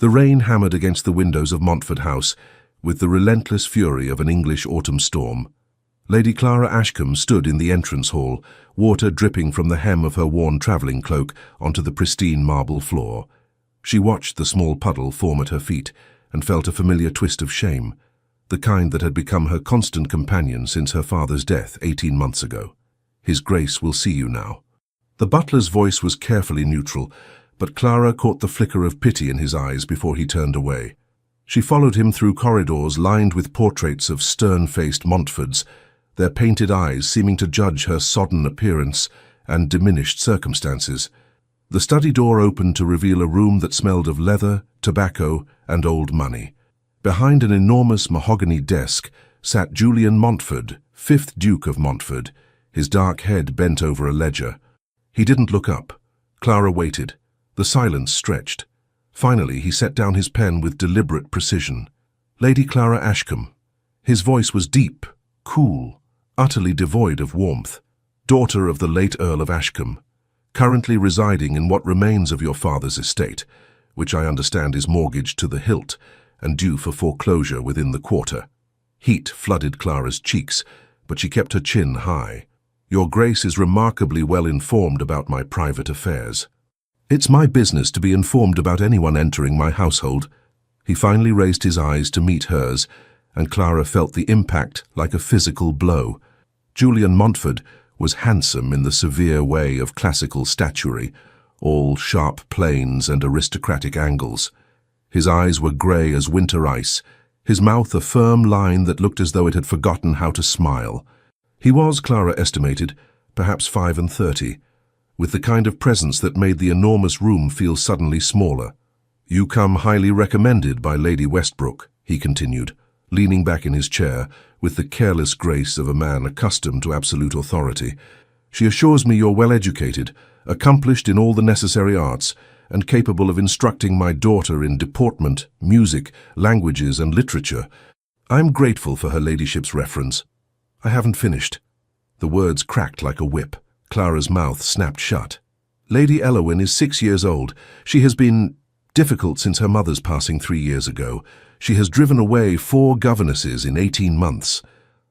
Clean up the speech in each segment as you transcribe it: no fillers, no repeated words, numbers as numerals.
The rain hammered against the windows of Montford House with the relentless fury of an English autumn storm. Lady Clara Ashcombe stood in the entrance hall, water dripping from the hem of her worn travelling cloak onto the pristine marble floor. She watched the small puddle form at her feet and felt a familiar twist of shame, the kind that had become her constant companion since her father's death 18 months ago. "His Grace will see you now." The butler's voice was carefully neutral, but Clara caught the flicker of pity in his eyes before he turned away. She followed him through corridors lined with portraits of stern-faced Montfords, their painted eyes seeming to judge her sodden appearance and diminished circumstances. The study door opened to reveal a room that smelled of leather, tobacco, and old money. Behind an enormous mahogany desk sat Julian Montford, 5th Duke of Montford, his dark head bent over a ledger. He didn't look up. Clara waited. The silence stretched. Finally, he set down his pen with deliberate precision. "Lady Clara Ashcombe." His voice was deep, cool, utterly devoid of warmth. "Daughter of the late Earl of Ashcombe, currently residing in what remains of your father's estate, which I understand is mortgaged to the hilt and due for foreclosure within the quarter." Heat flooded Clara's cheeks, but she kept her chin high. "Your Grace is remarkably well informed about my private affairs." "It's my business to be informed about anyone entering my household." He finally raised his eyes to meet hers, and Clara felt the impact like a physical blow. Julian Montford was handsome in the severe way of classical statuary, all sharp planes and aristocratic angles. His eyes were grey as winter ice, his mouth a firm line that looked as though it had forgotten how to smile. He was, Clara estimated, perhaps 35, with the kind of presence that made the enormous room feel suddenly smaller. "You come highly recommended by Lady Westbrook," he continued, leaning back in his chair with the careless grace of a man accustomed to absolute authority. "She assures me you're well educated, accomplished in all the necessary arts, and capable of instructing my daughter in deportment, music, languages, and literature. I'm grateful for her ladyship's reference." "I haven't finished." The words cracked like a whip. Clara's mouth snapped shut. "Lady Heroine is 6 years old. She has been difficult since her mother's passing 3 years ago. She has driven away 4 governesses in 18 months.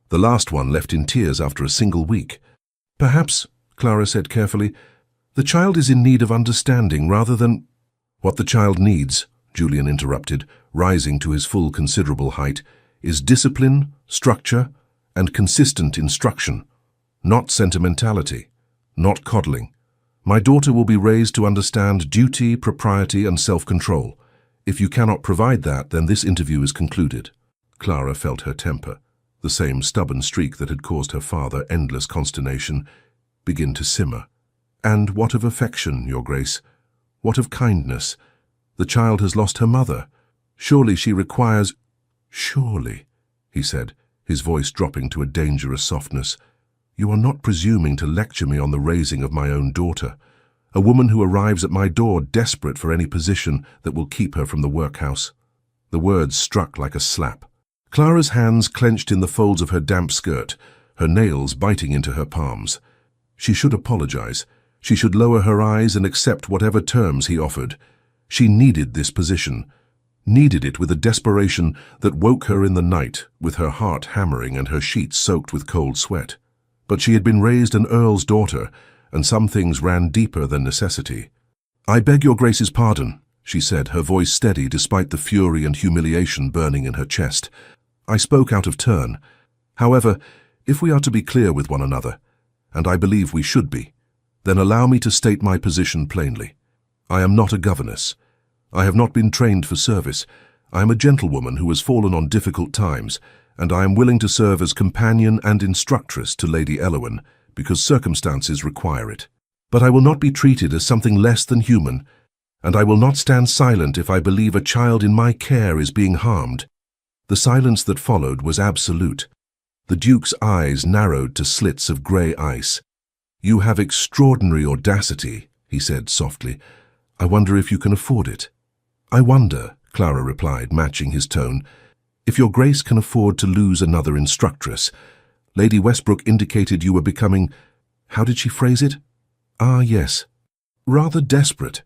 The last one left in tears after a single week." "Perhaps," Clara said carefully, "the child is in need of understanding rather than—" "What the child needs," Julian interrupted, rising to his full considerable height, "is discipline, structure, and consistent instruction. Not sentimentality, not coddling. My daughter will be raised to understand duty, propriety, and self-control. If you cannot provide that, then this interview is concluded." Clara felt her temper, the same stubborn streak that had caused her father endless consternation, begin to simmer. "And what of affection, Your Grace? What of kindness? The child has lost her mother. Surely she requires—" "Surely," he said, his voice dropping to a dangerous softness, "you are not presuming to lecture me on the raising of my own daughter, a woman who arrives at my door desperate for any position that will keep her from the workhouse." The words struck like a slap. Clara's hands clenched in the folds of her damp skirt, her nails biting into her palms. She should apologize. She should lower her eyes and accept whatever terms he offered. She needed this position, needed it with a desperation that woke her in the night, with her heart hammering and her sheets soaked with cold sweat. But she had been raised an earl's daughter, and some things ran deeper than necessity. "I beg your Grace's pardon," she said, her voice steady despite the fury and humiliation burning in her chest. "I spoke out of turn. However, if we are to be clear with one another, and I believe we should be, then allow me to state my position plainly. I am not a governess. I have not been trained for service. I am a gentlewoman who has fallen on difficult times, and I am willing to serve as companion and instructress to Lady Heroine, because circumstances require it. But I will not be treated as something less than human, and I will not stand silent if I believe a child in my care is being harmed." The silence that followed was absolute. The Duke's eyes narrowed to slits of grey ice. "You have extraordinary audacity," he said softly. "I wonder if you can afford it." "I wonder," Clara replied, matching his tone, "if your Grace can afford to lose another instructress. Lady Westbrook indicated you were becoming—" how did she phrase it? "Ah, yes. Rather desperate."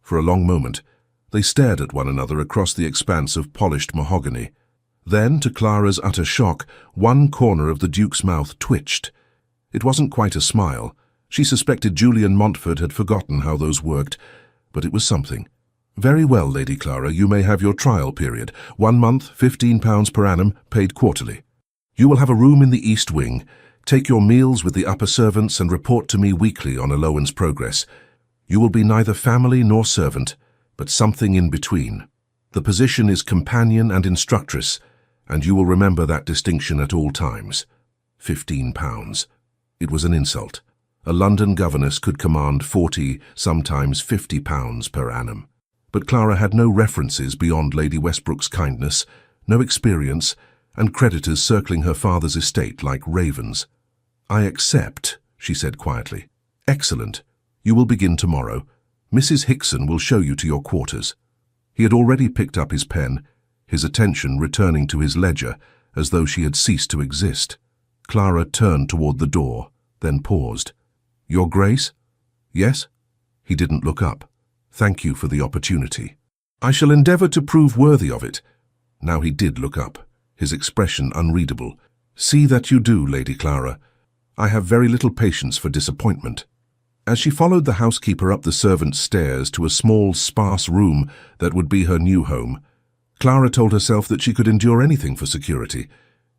For a long moment, They stared at one another across the expanse of polished mahogany. Then, to Clara's utter shock, one corner of the Duke's mouth twitched. It wasn't quite a smile. She suspected Julian Montfort had forgotten how those worked, but it was something. "Very well, Lady Clara, you may have your trial period. 1 month, £15 per annum, paid quarterly. You will have a room in the East Wing. Take your meals with the upper servants and report to me weekly on Heroine's progress. You will be neither family nor servant, but something in between. The position is companion and instructress, and you will remember that distinction at all times." £15. It was an insult. A London governess could command £40, sometimes £50 per annum. But Clara had no references beyond Lady Westbrook's kindness, no experience, and creditors circling her father's estate like ravens. "I accept," she said quietly. "Excellent. You will begin tomorrow. Mrs. Hickson will show you to your quarters." He had already picked up his pen, his attention returning to his ledger as though she had ceased to exist. Clara turned toward the door, then paused. "Your Grace?" "Yes?" He didn't look up. "Thank you for the opportunity. I shall endeavour to prove worthy of it." Now he did look up, his expression unreadable. "See that you do, Lady Clara. I have very little patience for disappointment." As she followed the housekeeper up the servants' stairs to a small, sparse room that would be her new home, Clara told herself that she could endure anything for security,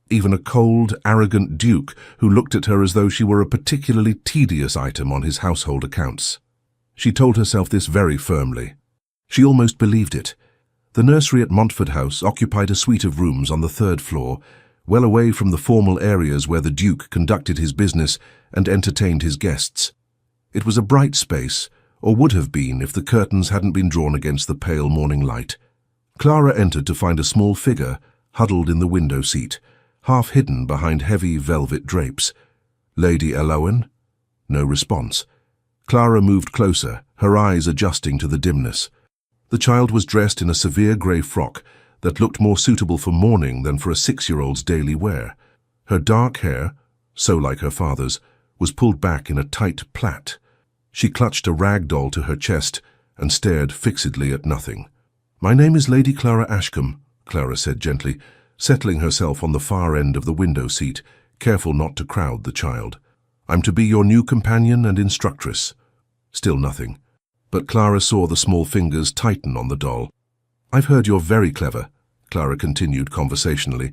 even a cold, arrogant duke who looked at her as though she were a particularly tedious item on his household accounts. She told herself this very firmly. She almost believed it. The nursery at Montfort House occupied a suite of rooms on the 3rd floor, well away from the formal areas where the Duke conducted his business and entertained his guests. It was a bright space, or would have been if the curtains hadn't been drawn against the pale morning light. Clara entered to find a small figure huddled in the window seat, half hidden behind heavy velvet drapes. "Lady Heroine?" No response. Clara moved closer, her eyes adjusting to the dimness. The child was dressed in a severe grey frock that looked more suitable for mourning than for a 6-year-old's daily wear. Her dark hair, so like her father's, was pulled back in a tight plait. She clutched a rag doll to her chest and stared fixedly at nothing. "My name is Lady Clara Ashcombe," Clara said gently, settling herself on the far end of the window seat, careful not to crowd the child. "I'm to be your new companion and instructress." Still nothing. But Clara saw the small fingers tighten on the doll. "I've heard you're very clever," Clara continued conversationally,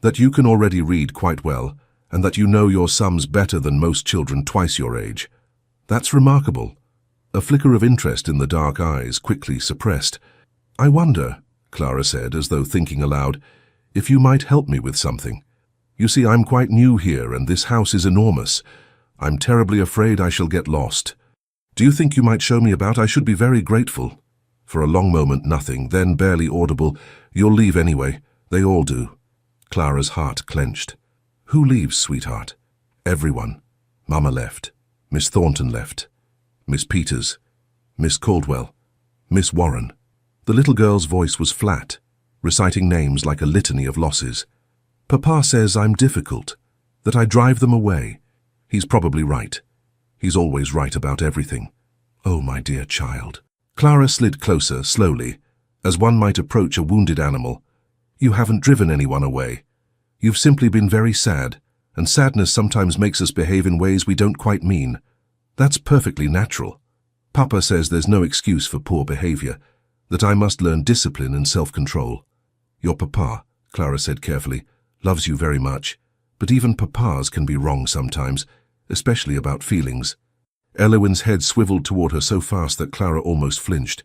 "that you can already read quite well, and that you know your sums better than most children twice your age. That's remarkable." A flicker of interest in the dark eyes quickly suppressed. "I wonder," Clara said, as though thinking aloud, "if you might help me with something. You see, I'm quite new here, and this house is enormous. I'm terribly afraid I shall get lost. Do you think you might show me about? I should be very grateful." For a long moment nothing, then barely audible, "You'll leave anyway. They all do." Clara's heart clenched. "Who leaves, sweetheart?" "Everyone. Mama left. Miss Thornton left. Miss Peters. Miss Caldwell. Miss Warren." The little girl's voice was flat, reciting names like a litany of losses. "Papa says I'm difficult, that I drive them away. He's probably right. He's always right about everything. Oh, my dear child." Clara slid closer, slowly, as one might approach a wounded animal. "You haven't driven anyone away. You've simply been very sad, and sadness sometimes makes us behave in ways we don't quite mean. That's perfectly natural. Papa says there's no excuse for poor behavior, that I must learn discipline and self-control. Your papa," Clara said carefully, "loves you very much, but even papas can be wrong sometimes, especially about feelings." Heroine's head swiveled toward her so fast that Clara almost flinched.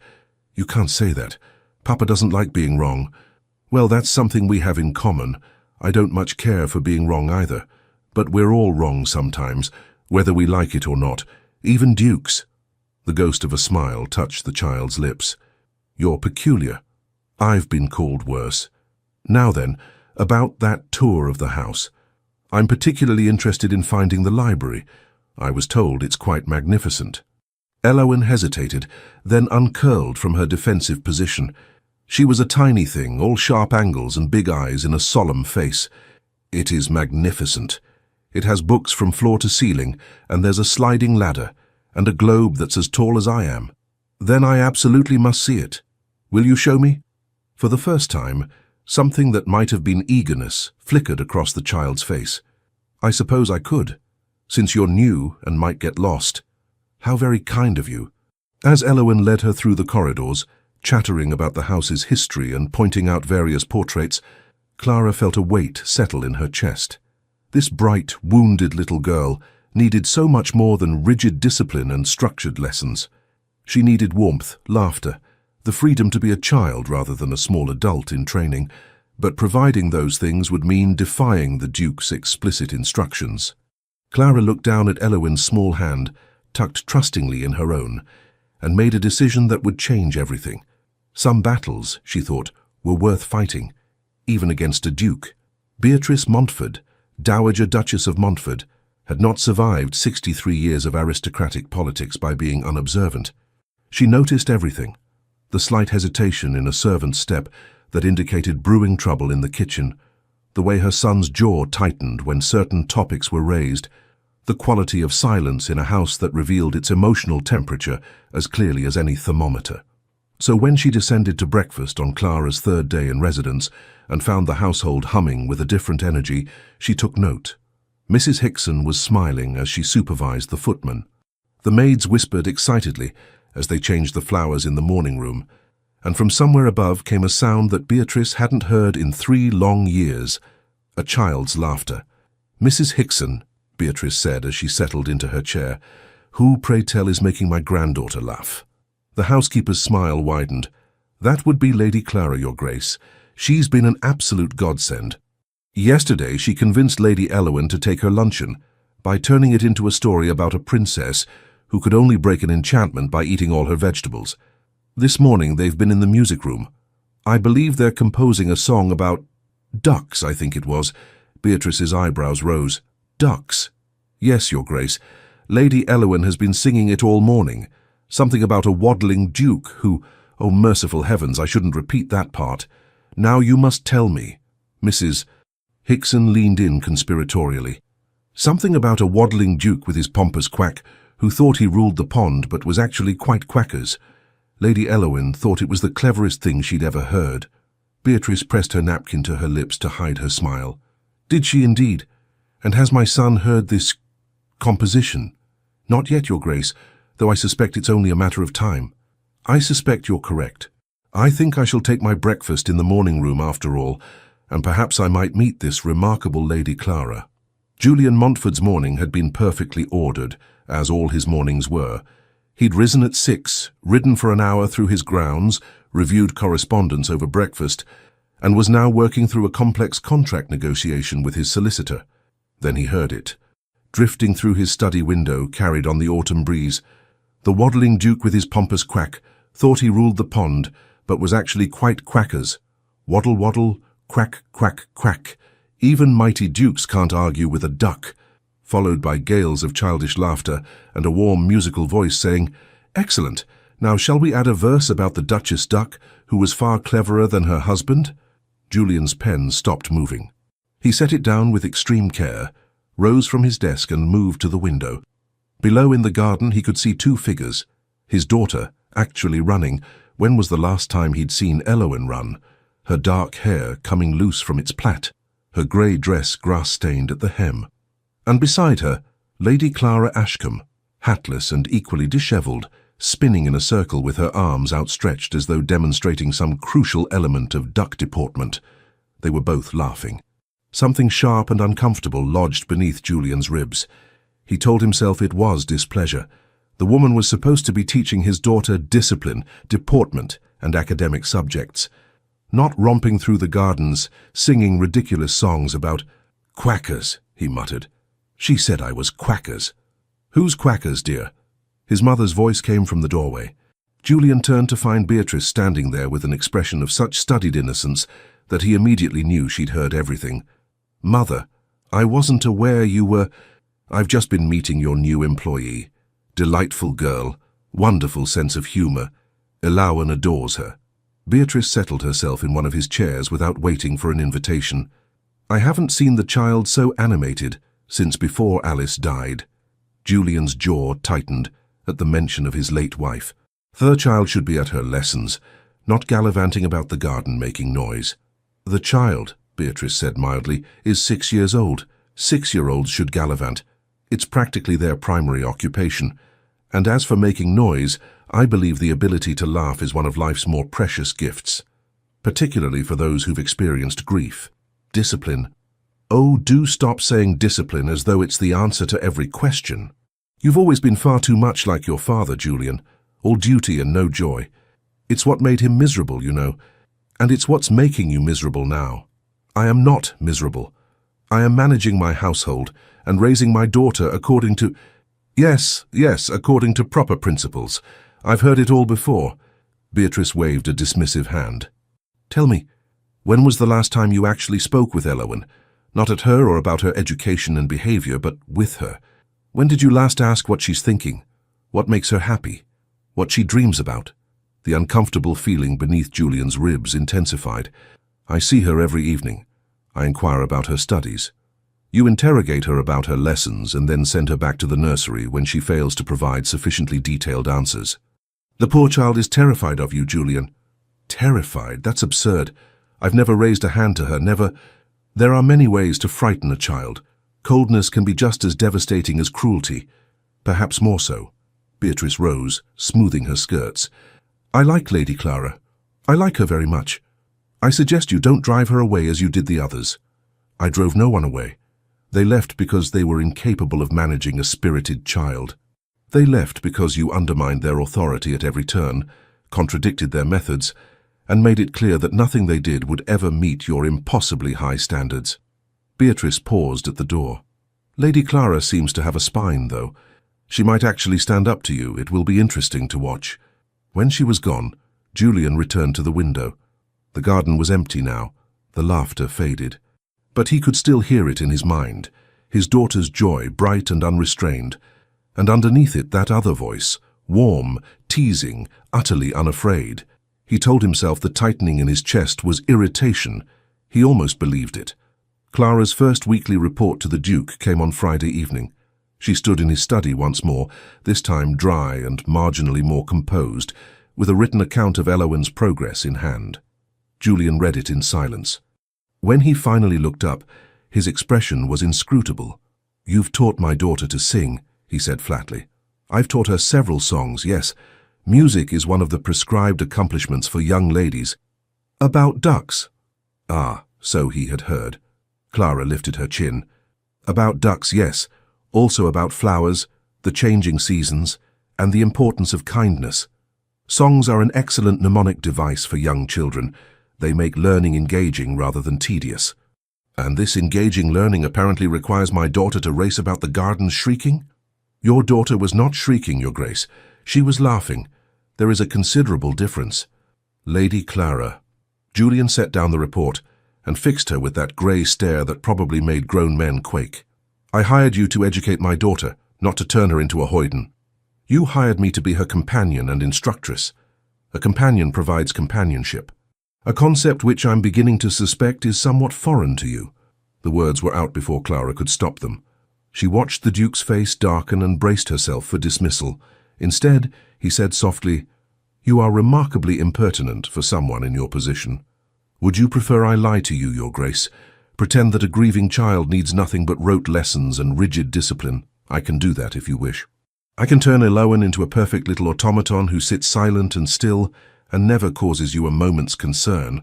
"You can't say that. Papa doesn't like being wrong." "Well, that's something we have in common. I don't much care for being wrong either. But we're all wrong sometimes, whether we like it or not, even dukes." The ghost of a smile touched the child's lips. "You're peculiar. I've been called worse. Now then, about that tour of the house. I'm particularly interested in finding the library. I was told it's quite magnificent." Heroine hesitated, then uncurled from her defensive position. She was a tiny thing, all sharp angles and big eyes in a solemn face. "It is magnificent. It has books from floor to ceiling, and there's a sliding ladder, and a globe that's as tall as I am." "Then I absolutely must see it. Will you show me? For the first time, something that might have been eagerness flickered across the child's face. I suppose I could, since you're new and might get lost. How very kind of you. As Heroine led her through the corridors, chattering about the house's history and pointing out various portraits, Clara felt a weight settle in her chest. This bright, wounded little girl needed so much more than rigid discipline and structured lessons. She needed warmth, laughter, the freedom to be a child rather than a small adult in training, but providing those things would mean defying the Duke's explicit instructions. Clara looked down at Heroine's small hand, tucked trustingly in her own, and made a decision that would change everything. Some battles, she thought, were worth fighting, even against a duke. Beatrice Montford, Dowager Duchess of Montford, had not survived 63 years of aristocratic politics by being unobservant. She noticed everything. The slight hesitation in a servant's step that indicated brewing trouble in the kitchen, the way her son's jaw tightened when certain topics were raised, the quality of silence in a house that revealed its emotional temperature as clearly as any thermometer. So when she descended to breakfast on Clara's third day in residence and found the household humming with a different energy, she took note. Mrs. Hickson was smiling as she supervised the footman. The maids whispered excitedly as they changed the flowers in the morning room, and from somewhere above came a sound that Beatrice hadn't heard in 3 long years, a child's laughter. "Mrs. Hickson," Beatrice said as she settled into her chair, "who, pray tell, is making my granddaughter laugh?" The housekeeper's smile widened. "That would be Lady Clara, Your Grace. She's been an absolute godsend. Yesterday she convinced Lady Heroine to take her luncheon by turning it into a story about a princess who could only break an enchantment by eating all her vegetables. This morning they've been in the music room. I believe they're composing a song about ducks, I think it was." Beatrice's eyebrows rose. "Ducks?" "Yes, Your Grace. Lady Heroine has been singing it all morning. Something about a waddling duke who— oh, merciful heavens, I shouldn't repeat that part. Now you must tell me." Mrs. Hickson leaned in conspiratorially. "Something about a waddling duke with his pompous quack, who thought he ruled the pond but was actually quite quackers." Lady Heroine thought it was the cleverest thing she'd ever heard. Beatrice pressed her napkin to her lips to hide her smile. "Did she indeed? And has my son heard this composition?" "Not yet, Your Grace, though I suspect it's only a matter of time." "I suspect you're correct. I think I shall take my breakfast in the morning room after all, and perhaps I might meet this remarkable Lady Clara." Julian Montford's morning had been perfectly ordered, as all his mornings were. He'd risen at 6, ridden for an hour through his grounds, reviewed correspondence over breakfast, and was now working through a complex contract negotiation with his solicitor. Then he heard it, drifting through his study window, carried on the autumn breeze. The waddling duke with his pompous quack thought he ruled the pond, but was actually quite quackers. Waddle, waddle, quack, quack, quack. Even mighty dukes can't argue with a duck. Followed by gales of childish laughter and a warm musical voice saying, "Excellent. Now shall we add a verse about the Duchess Duck, who was far cleverer than her husband?" Julian's pen stopped moving. He set it down with extreme care, rose from his desk and moved to the window. Below in the garden he could see 2 figures. His daughter, actually running. When was the last time he'd seen Heroine run? Her dark hair coming loose from its plait, her grey dress grass-stained at the hem. And beside her, Lady Clara Ashcombe, hatless and equally dishevelled, spinning in a circle with her arms outstretched as though demonstrating some crucial element of duck deportment. They were both laughing. Something sharp and uncomfortable lodged beneath Julian's ribs. He told himself it was displeasure. The woman was supposed to be teaching his daughter discipline, deportment, and academic subjects, not romping through the gardens, singing ridiculous songs about quackers, he muttered. "She said I was quackers." "Who's quackers, dear?" His mother's voice came from the doorway. Julian turned to find Beatrice standing there with an expression of such studied innocence that he immediately knew she'd heard everything. "Mother, I wasn't aware you were— I've just been meeting your new employee. Delightful girl, wonderful sense of humour. Heroine adores her." Beatrice settled herself in one of his chairs without waiting for an invitation. "I haven't seen the child so animated since before Alice died." Julian's jaw tightened at the mention of his late wife. "The child should be at her lessons. not gallivanting about the garden making noise. The child, Beatrice said mildly, is 6 years old. 6-year-olds should gallivant. It's practically their primary occupation. And as for making noise, I believe the ability to laugh is one of life's more precious gifts, particularly for those who've experienced grief. Discipline. Oh, do stop saying discipline as though it's the answer to every question. You've always been far too much like your father, Julian, all duty and no joy. It's what made him miserable, you know, and it's what's making you miserable now. I am not miserable. I am managing my household and raising my daughter according to... Yes, according to proper principles. I've heard it all before. Beatrice waved a dismissive hand. Tell me, when was the last time you actually spoke with Heroine? Not at her or about her education and behavior, but with her. When did you last ask what she's thinking? What makes her happy? What she dreams about? The uncomfortable feeling beneath Julian's ribs intensified. I see her every evening. I inquire about her studies. You interrogate her about her lessons and then send her back to the nursery when she fails to provide sufficiently detailed answers. The poor child is terrified of you, Julian. Terrified? That's absurd. I've never raised a hand to her, never. There are many ways to frighten a child. Coldness can be just as devastating as cruelty, perhaps more so. Beatrice rose, smoothing her skirts. I like Lady Clara. I like her very much. I suggest you don't drive her away as you did the others. I drove no one away. They left because they were incapable of managing a spirited child. They left because you undermined their authority at every turn, contradicted their methods, and made it clear that nothing they did would ever meet your impossibly high standards. Beatrice paused at the door. Lady Clara seems to have a spine, though. She might actually stand up to you. It will be interesting to watch. When she was gone, Julian returned to the window. The garden was empty now. The laughter faded. But he could still hear it in his mind, his daughter's joy, bright and unrestrained. And underneath it, that other voice, warm, teasing, utterly unafraid. He told himself the tightening in his chest was irritation. He almost believed it. Clara's first weekly report to the Duke came on Friday evening. She stood in his study once more, this time dry and marginally more composed, with a written account of Heroine's progress in hand. Julian read it in silence. When he finally looked up, his expression was inscrutable. You've taught my daughter to sing, he said flatly. I've taught her several songs, yes. Music is one of the prescribed accomplishments for young ladies. About ducks. Ah, so he had heard. Clara lifted her chin. About ducks, yes. Also about flowers, the changing seasons, and the importance of kindness. Songs are an excellent mnemonic device for young children. They make learning engaging rather than tedious. And this engaging learning apparently requires my daughter to race about the garden shrieking? Your daughter was not shrieking, Your Grace. She was laughing. There is a considerable difference. Lady Clara. Julian set down the report and fixed her with that grey stare that probably made grown men quake. I hired you to educate my daughter, not to turn her into a hoyden. You hired me to be her companion and instructress. A companion provides companionship. A concept which I'm beginning to suspect is somewhat foreign to you. The words were out before Clara could stop them. She watched the Duke's face darken and braced herself for dismissal. Instead, he said softly, You are remarkably impertinent for someone in your position. Would you prefer I lie to you, Your Grace? Pretend that a grieving child needs nothing but rote lessons and rigid discipline. I can do that if you wish. I can turn Heroine into a perfect little automaton who sits silent and still and never causes you a moment's concern,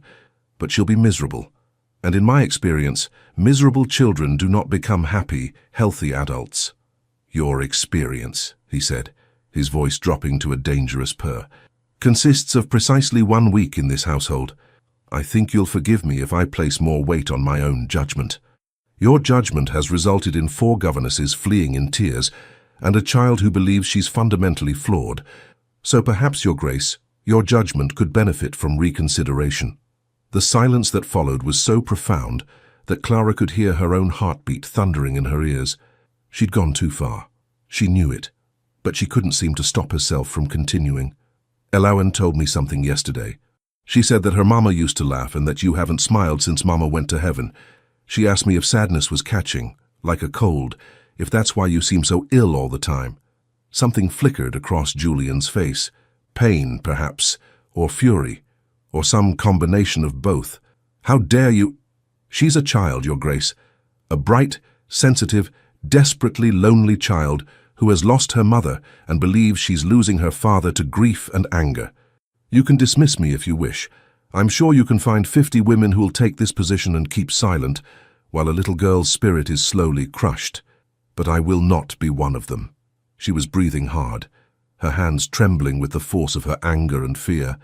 but she'll be miserable. And in my experience, miserable children do not become happy, healthy adults. Your experience, he said, his voice dropping to a dangerous purr, consists of precisely 1 week in this household. I think you'll forgive me if I place more weight on my own judgment. Your judgment has resulted in 4 governesses fleeing in tears, and a child who believes she's fundamentally flawed. So perhaps, Your Grace, your judgment could benefit from reconsideration. The silence that followed was so profound that Clara could hear her own heartbeat thundering in her ears. She'd gone too far. She knew it, but she couldn't seem to stop herself from continuing. Heroine told me something yesterday. She said that her mama used to laugh and that you haven't smiled since mama went to heaven. She asked me if sadness was catching, like a cold, if that's why you seem so ill all the time. Something flickered across Julian's face. Pain, perhaps, or fury. Or some combination of both. How dare you? She's a child, Your Grace. A bright, sensitive, desperately lonely child who has lost her mother and believes she's losing her father to grief and anger. You can dismiss me if you wish. I'm sure you can find 50 women who'll take this position and keep silent, while a little girl's spirit is slowly crushed. But I will not be one of them. She was breathing hard, her hands trembling with the force of her anger and fear.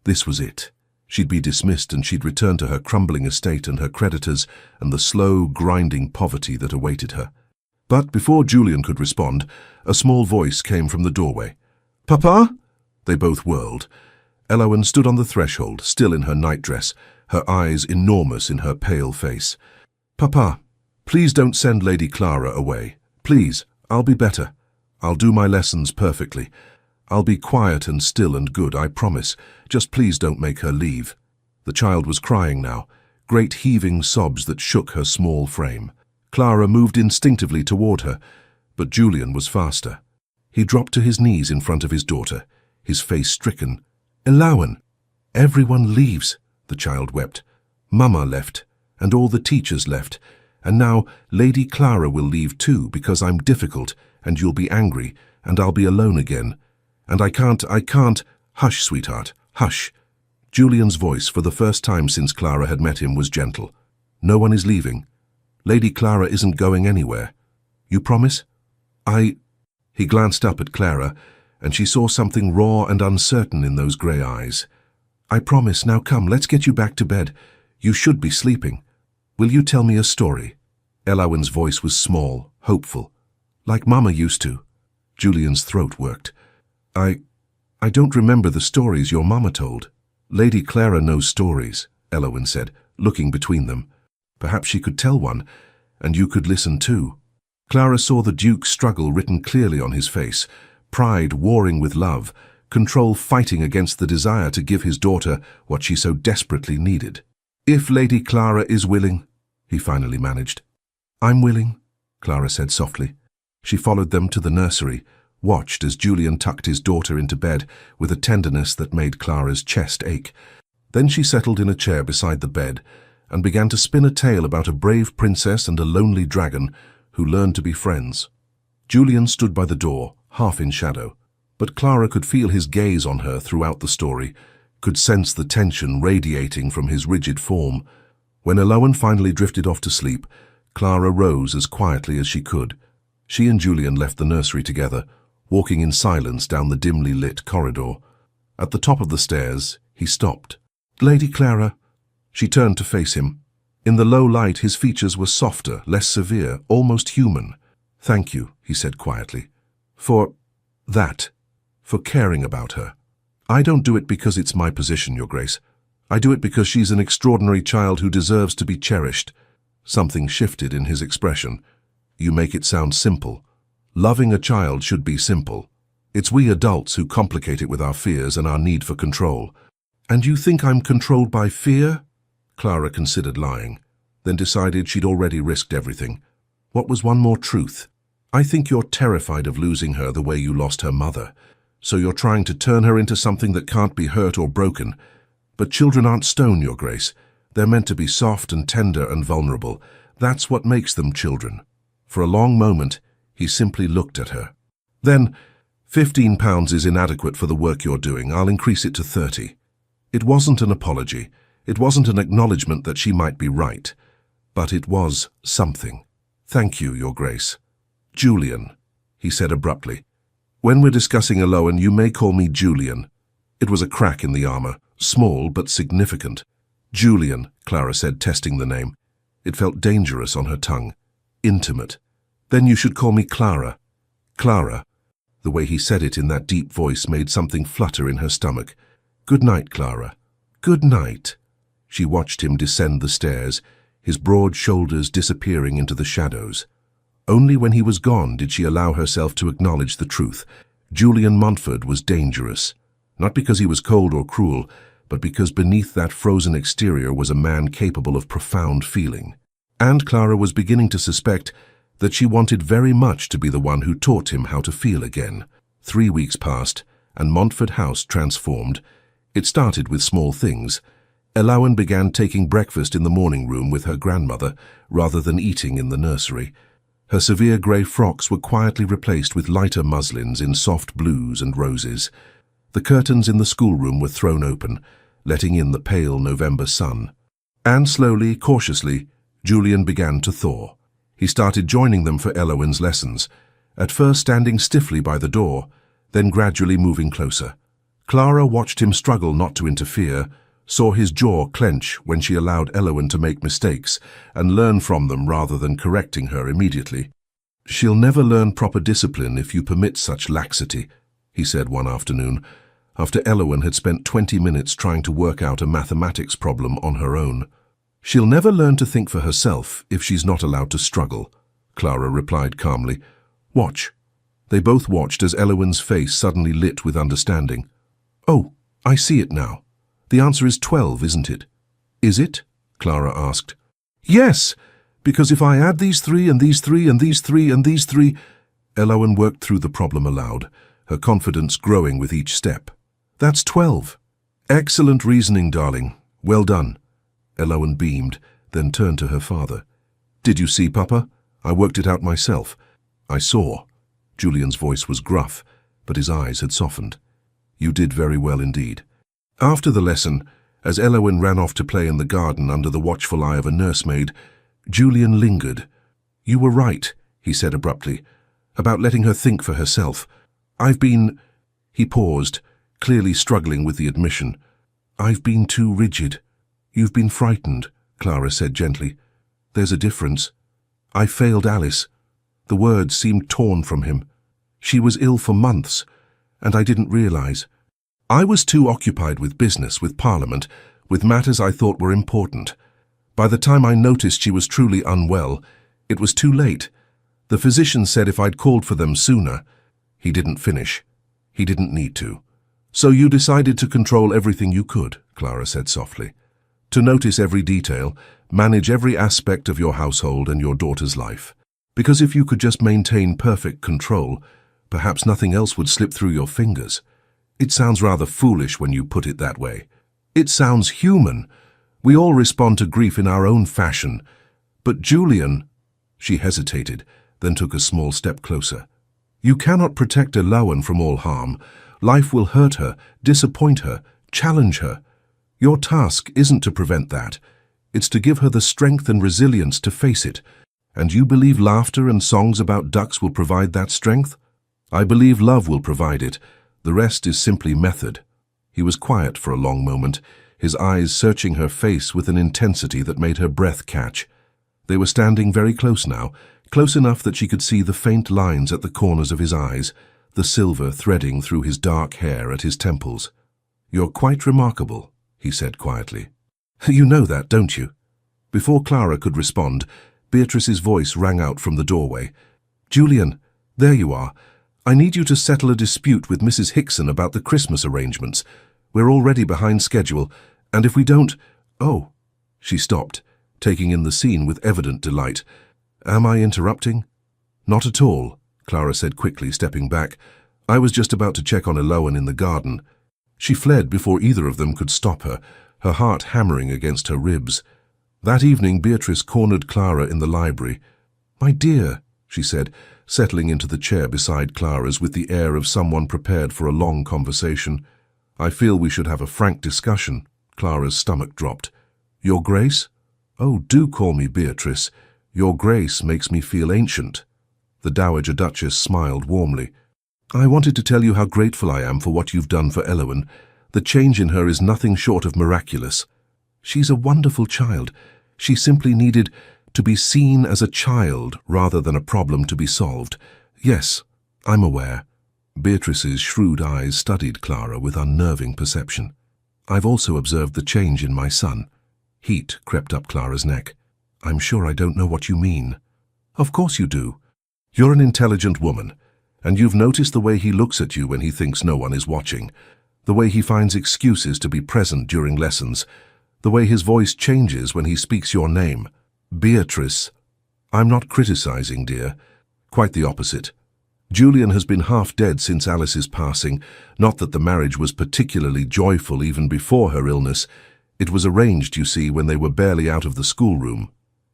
This was it. She'd be dismissed and she'd return to her crumbling estate and her creditors and the slow, grinding poverty that awaited her. But before Julian could respond, a small voice came from the doorway. "Papa?" They both whirled. Heroine stood on the threshold, still in her nightdress, her eyes enormous in her pale face. "Papa, please don't send Lady Clara away. Please, I'll be better. I'll do my lessons perfectly. I'll be quiet and still and good, I promise. Just please don't make her leave." The child was crying now, great heaving sobs that shook her small frame. Clara moved instinctively toward her, but Julian was faster. He dropped to his knees in front of his daughter, his face stricken. "Heroine, everyone leaves," the child wept. "Mama left, and all the teachers left, and now Lady Clara will leave too because I'm difficult, and you'll be angry, and I'll be alone again. And I can't. Hush, sweetheart, hush." Julian's voice, for the first time since Clara had met him, was gentle. "No one is leaving. Lady Clara isn't going anywhere. You promise?" He glanced up at Clara, and she saw something raw and uncertain in those grey eyes. "I promise. Now come, let's get you back to bed. You should be sleeping. Will you tell me a story?" Heroine's voice was small, hopeful. "Like Mama used to." Julian's throat worked. I don't remember the stories your Mama told." "Lady Clara knows stories," Heroine said, looking between them. "Perhaps she could tell one, and you could listen too." Clara saw the Duke's struggle written clearly on his face, pride warring with love, control fighting against the desire to give his daughter what she so desperately needed. "If Lady Clara is willing," he finally managed. "I'm willing," Clara said softly. She followed them to the nursery, watched as Julian tucked his daughter into bed with a tenderness that made Clara's chest ache. Then she settled in a chair beside the bed and began to spin a tale about a brave princess and a lonely dragon who learned to be friends. Julian stood by the door, half in shadow, but Clara could feel his gaze on her throughout the story, could sense the tension radiating from his rigid form. When Heroine finally drifted off to sleep, Clara rose as quietly as she could. She and Julian left the nursery together, walking in silence down the dimly lit corridor. At the top of the stairs, he stopped. "Lady Clara." She turned to face him. In the low light, his features were softer, less severe, almost human. "Thank you," he said quietly, "for caring about her. I don't do it because it's my position, Your Grace. I do it because she's an extraordinary child who deserves to be cherished." Something shifted in his expression. "You make it sound simple. Loving a child should be simple. It's we adults who complicate it with our fears and our need for control." "And you think I'm controlled by fear?" Clara considered lying, then decided she'd already risked everything. What was one more truth? "I think you're terrified of losing her the way you lost her mother, so you're trying to turn her into something that can't be hurt or broken. But children aren't stone, Your Grace. They're meant to be soft and tender and vulnerable. That's what makes them children." For a long moment, he simply looked at her. Then, £15 is inadequate for the work you're doing. I'll increase it to 30. It wasn't an apology. It wasn't an acknowledgement that she might be right. But it was something. "Thank you, Your Grace." "Julian," he said abruptly. "When we're discussing Heroine, you may call me Julian." It was a crack in the armor, small but significant. "Julian," Clara said, testing the name. It felt dangerous on her tongue. Intimate. "Then you should call me Clara." "Clara." The way he said it in that deep voice made something flutter in her stomach. "Good night, Clara." "Good night." She watched him descend the stairs, his broad shoulders disappearing into the shadows. Only when he was gone did she allow herself to acknowledge the truth. Julian Montfort was dangerous, not because he was cold or cruel, but because beneath that frozen exterior was a man capable of profound feeling. And Clara was beginning to suspect that she wanted very much to be the one who taught him how to feel again. 3 weeks passed, and Montfort House transformed It started with small things. Heroine began taking breakfast in the morning room with her grandmother, rather than eating in the nursery. Her severe grey frocks were quietly replaced with lighter muslins in soft blues and roses. The curtains in the schoolroom were thrown open, letting in the pale November sun. And slowly, cautiously, Julian began to thaw. He started joining them for Heroine's lessons, at first standing stiffly by the door, then gradually moving closer. Clara watched him struggle not to interfere, saw his jaw clench when she allowed Heroine to make mistakes and learn from them rather than correcting her immediately. "She'll never learn proper discipline if you permit such laxity," he said one afternoon, after Heroine had spent 20 minutes trying to work out a mathematics problem on her own. "She'll never learn to think for herself if she's not allowed to struggle," Clara replied calmly. "Watch." They both watched as Heroine's face suddenly lit with understanding. "Oh, I see it now. The answer is 12, isn't it?" "Is it?" Clara asked. "Yes, because if I add these three and these three and these three and these three—" Heroine worked through the problem aloud, her confidence growing with each step. "That's 12. "Excellent reasoning, darling. Well done." Heroine beamed, then turned to her father. "Did you see, Papa? I worked it out myself." "I saw." Julian's voice was gruff, but his eyes had softened. "You did very well indeed." After the lesson, as Heroine ran off to play in the garden under the watchful eye of a nursemaid, Julian lingered. "You were right," he said abruptly, "about letting her think for herself. I've been—" He paused, clearly struggling with the admission. "I've been too rigid." "You've been frightened," Clara said gently. "There's a difference. I failed Alice." The words seemed torn from him. "She was ill for months, and I didn't realize. I was too occupied with business, with Parliament, with matters I thought were important. By the time I noticed she was truly unwell, it was too late. The physician said if I'd called for them sooner—" He didn't finish. He didn't need to. "So you decided to control everything you could," Clara said softly. "To notice every detail, manage every aspect of your household and your daughter's life. Because if you could just maintain perfect control, perhaps nothing else would slip through your fingers. It sounds rather foolish when you put it that way. It sounds human. We all respond to grief in our own fashion. But Julian—" She hesitated, then took a small step closer. "You cannot protect Heroine from all harm. Life will hurt her, disappoint her, challenge her. Your task isn't to prevent that. It's to give her the strength and resilience to face it. And you believe laughter and songs about ducks will provide that strength? I believe love will provide it. The rest is simply method." He was quiet for a long moment, his eyes searching her face with an intensity that made her breath catch. They were standing very close now, close enough that she could see the faint lines at the corners of his eyes, the silver threading through his dark hair at his temples. "You're quite remarkable," he said quietly. "You know that, don't you?" Before Clara could respond, Beatrice's voice rang out from the doorway. "Julian, there you are. I need you to settle a dispute with Mrs. Hickson about the Christmas arrangements. We're already behind schedule, and if we don't—" "Oh," she stopped, taking in the scene with evident delight. "Am I interrupting?" "Not at all," Clara said quickly, stepping back. "I was just about to check on Heroine in the garden." She fled before either of them could stop her, her heart hammering against her ribs. That evening, Beatrice cornered Clara in the library. "My dear," she said, settling into the chair beside Clara's with the air of someone prepared for a long conversation. "I feel we should have a frank discussion." Clara's stomach dropped. "Your Grace?" "Oh, do call me Beatrice. Your Grace makes me feel ancient." The Dowager Duchess smiled warmly. "I wanted to tell you how grateful I am for what you've done for Heroine. The change in her is nothing short of miraculous. She's a wonderful child. She simply needed to be seen as a child rather than a problem to be solved. Yes, I'm aware." Beatrice's shrewd eyes studied Clara with unnerving perception. "I've also observed the change in my son." Heat crept up Clara's neck. "I'm sure I don't know what you mean." "Of course you do. You're an intelligent woman, and you've noticed the way he looks at you when he thinks no one is watching, the way he finds excuses to be present during lessons, the way his voice changes when he speaks your name. Beatrice." "I'm not criticizing, dear. Quite the opposite. Julian has been half dead since Alice's passing. Not that the marriage was particularly joyful even before her illness. It was arranged, you see, when they were barely out of the schoolroom.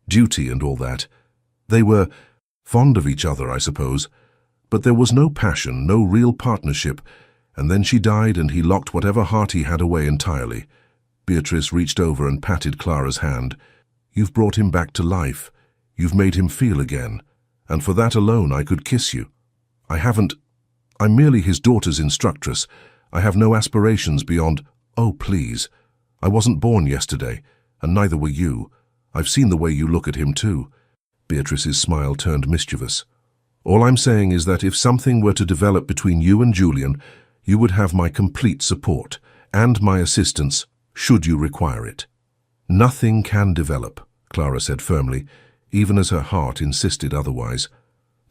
Duty and all that. They were fond of each other, I suppose. But there was no passion, no real partnership. And then she died and he locked whatever heart he had away entirely. Beatrice reached over and patted Clara's hand. You've brought him back to life. You've made him feel again. And for that alone I could kiss you. I'm merely his daughter's instructress. I have no aspirations beyond, oh please. I wasn't born yesterday, and neither were you. I've seen the way you look at him too. Beatrice's smile turned mischievous. All I'm saying is that if something were to develop between you and Julian, you would have my complete support, and my assistance, should you require it. Nothing can develop, Clara said firmly, even as her heart insisted otherwise.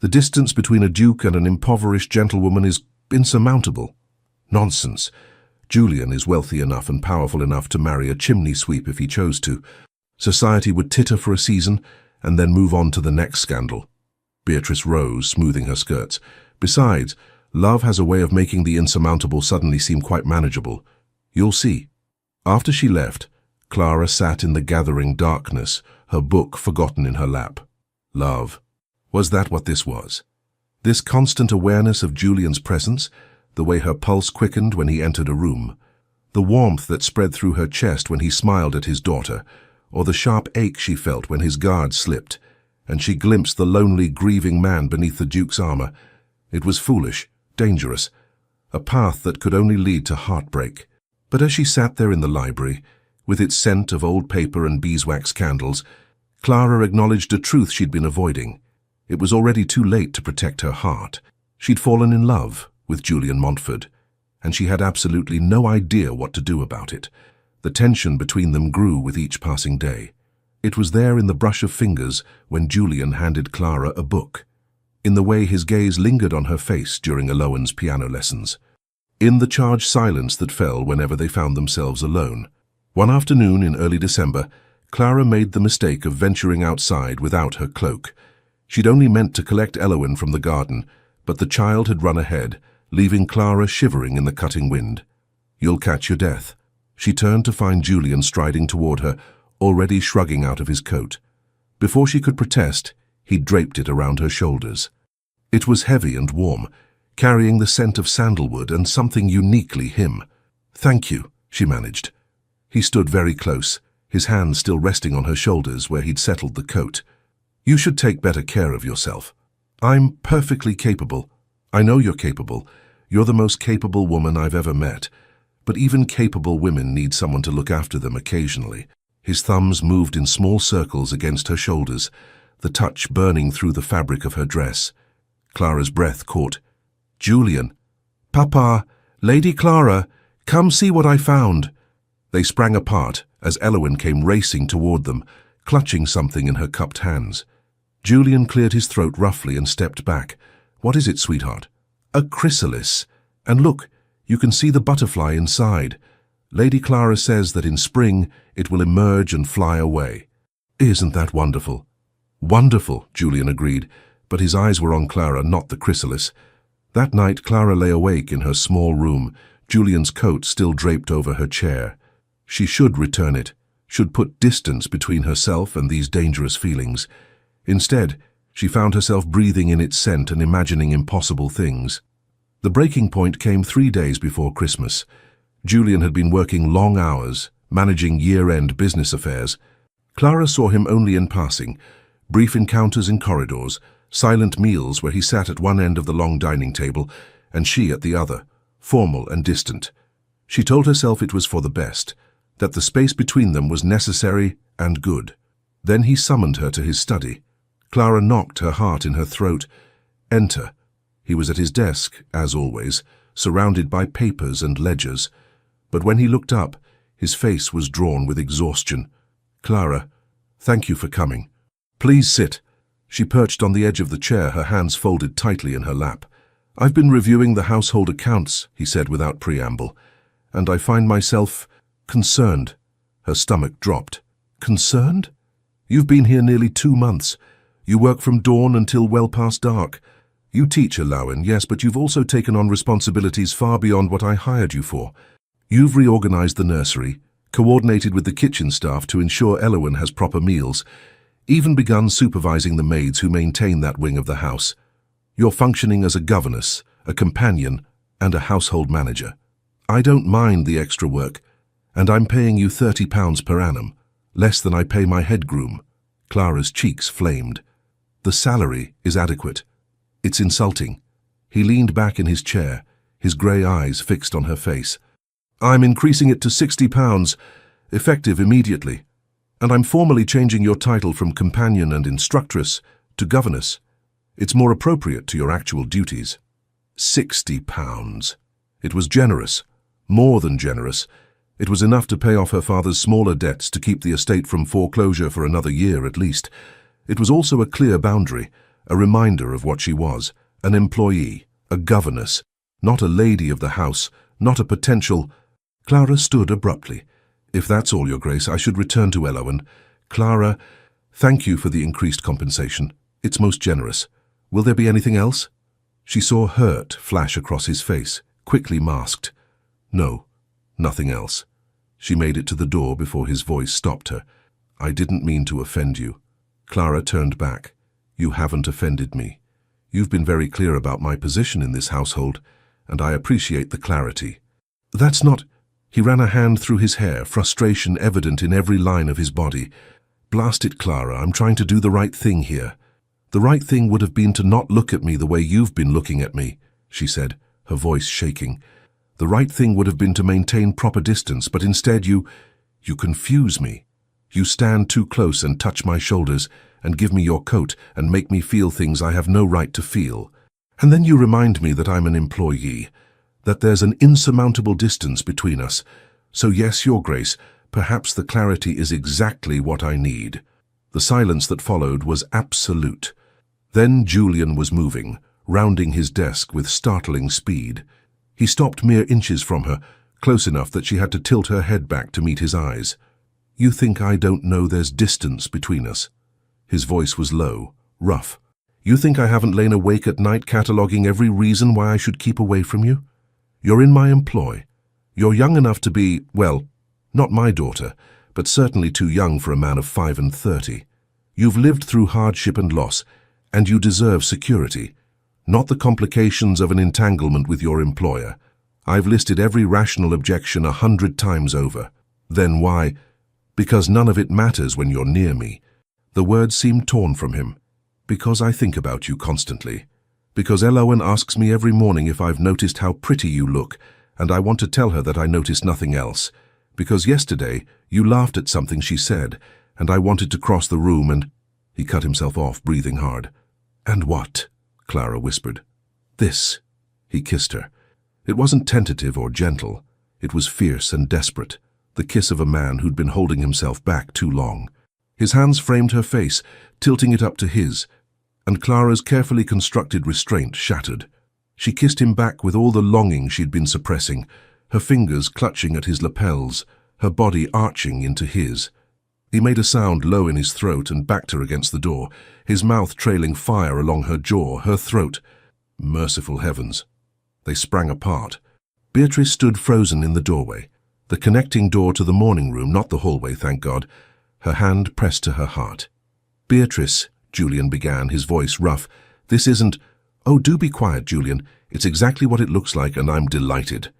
The distance between a duke and an impoverished gentlewoman is insurmountable. Nonsense. Julian is wealthy enough and powerful enough to marry a chimney sweep if he chose to. Society would titter for a season and then move on to the next scandal. Beatrice rose, smoothing her skirts. Besides, love has a way of making the insurmountable suddenly seem quite manageable. You'll see. After she left, Clara sat in the gathering darkness, her book forgotten in her lap. Love. Was that what this was? This constant awareness of Julian's presence, the way her pulse quickened when he entered a room, the warmth that spread through her chest when he smiled at his daughter, or the sharp ache she felt when his guard slipped, and she glimpsed the lonely, grieving man beneath the Duke's armor. It was foolish, dangerous, a path that could only lead to heartbreak. But as she sat there in the library, with its scent of old paper and beeswax candles, Clara acknowledged a truth she'd been avoiding. It was already too late to protect her heart. She'd fallen in love with Julian Montfort, and she had absolutely no idea what to do about it. The tension between them grew with each passing day. It was there in the brush of fingers when Julian handed Clara a book, in the way his gaze lingered on her face during Alohan's piano lessons, in the charged silence that fell whenever they found themselves alone. One afternoon in early December, Clara made the mistake of venturing outside without her cloak. She'd only meant to collect Heroine from the garden, but the child had run ahead, leaving Clara shivering in the cutting wind. You'll catch your death. She turned to find Julian striding toward her, already shrugging out of his coat. Before she could protest, he'd draped it around her shoulders. It was heavy and warm, carrying the scent of sandalwood and something uniquely him. Thank you, she managed. He stood very close, his hands still resting on her shoulders where he'd settled the coat. You should take better care of yourself. I'm perfectly capable. I know you're capable. You're the most capable woman I've ever met. But even capable women need someone to look after them occasionally. His thumbs moved in small circles against her shoulders, the touch burning through the fabric of her dress. Clara's breath caught. Julian. Papa, Lady Clara, come see what I found. They sprang apart as Heroine came racing toward them, clutching something in her cupped hands. Julian cleared his throat roughly and stepped back. What is it, sweetheart? A chrysalis. And look, you can see the butterfly inside. Lady Clara says that in spring it will emerge and fly away. Isn't that wonderful? Wonderful, Julian agreed, but his eyes were on Clara, not the chrysalis. That night Clara lay awake in her small room, Julian's coat still draped over her chair. She should return it, should put distance between herself and these dangerous feelings. Instead, she found herself breathing in its scent and imagining impossible things. The breaking point came 3 days before Christmas. Julian had been working long hours, managing year-end business affairs. Clara saw him only in passing, brief encounters in corridors, silent meals where he sat at one end of the long dining table and she at the other, formal and distant. She told herself it was for the best, that the space between them was necessary and good. Then he summoned her to his study. Clara knocked, her heart in her throat. Enter. He was at his desk, as always, surrounded by papers and ledgers. But when he looked up, his face was drawn with exhaustion. Clara, thank you for coming. Please sit. She perched on the edge of the chair, her hands folded tightly in her lap. I've been reviewing the household accounts, he said without preamble, and I find myself concerned. Her stomach dropped. Concerned? You've been here nearly 2 months. You work from dawn until well past dark. You teach, Heroine, yes, but you've also taken on responsibilities far beyond what I hired you for. You've reorganized the nursery, coordinated with the kitchen staff to ensure Heroine has proper meals, even begun supervising the maids who maintain that wing of the house. You're functioning as a governess, a companion, and a household manager. I don't mind the extra work, and I'm paying you £30 per annum, less than I pay my head groom. Clara's cheeks flamed. The salary is adequate. It's insulting. He leaned back in his chair, his grey eyes fixed on her face. I'm increasing it to £60, effective immediately, and I'm formally changing your title from companion and instructress to governess. It's more appropriate to your actual duties. £60. It was generous, more than generous. It was enough to pay off her father's smaller debts to keep the estate from foreclosure for another year at least. It was also a clear boundary, a reminder of what she was, an employee, a governess, not a lady of the house, not a potential. Clara stood abruptly. If that's all, Your Grace, I should return to Heroine. Clara, thank you for the increased compensation. It's most generous. Will there be anything else? She saw hurt flash across his face, quickly masked. No, nothing else. She made it to the door before his voice stopped her. I didn't mean to offend you. Clara turned back. You haven't offended me. You've been very clear about my position in this household, and I appreciate the clarity. That's not... He ran a hand through his hair, frustration evident in every line of his body. Blast it, Clara, I'm trying to do the right thing here. The right thing would have been to not look at me the way you've been looking at me, she said, her voice shaking. The right thing would have been to maintain proper distance, but instead you confuse me. You stand too close and touch my shoulders, and give me your coat and make me feel things I have no right to feel. And then you remind me that I'm an employee, that there's an insurmountable distance between us. So yes, Your Grace, perhaps the clarity is exactly what I need. The silence that followed was absolute. Then Julian was moving, rounding his desk with startling speed. He stopped mere inches from her, close enough that she had to tilt her head back to meet his eyes. You think I don't know there's distance between us? His voice was low, rough. You think I haven't lain awake at night cataloguing every reason why I should keep away from you? You're in my employ. You're young enough to be, well, not my daughter, but certainly too young for a man of 35. You've lived through hardship and loss, and you deserve security, not the complications of an entanglement with your employer. I've listed every rational objection 100 times over. Then why? Because none of it matters when you're near me. The words seemed torn from him. Because I think about you constantly. Because Heroine asks me every morning if I've noticed how pretty you look, and I want to tell her that I noticed nothing else. Because yesterday you laughed at something she said, and I wanted to cross the room and... He cut himself off, breathing hard. And what? Clara whispered. This. He kissed her. It wasn't tentative or gentle. It was fierce and desperate, the kiss of a man who'd been holding himself back too long. His hands framed her face, tilting it up to his, and Clara's carefully constructed restraint shattered. She kissed him back with all the longing she'd been suppressing, her fingers clutching at his lapels, her body arching into his. He made a sound low in his throat and backed her against the door, his mouth trailing fire along her jaw, her throat. Merciful heavens. They sprang apart. Beatrice stood frozen in the doorway, the connecting door to the morning room, not the hallway, thank God, her hand pressed to her heart. Beatrice, Julian began, his voice rough, this isn't... Oh, do be quiet, Julian. It's exactly what it looks like, and I'm delighted.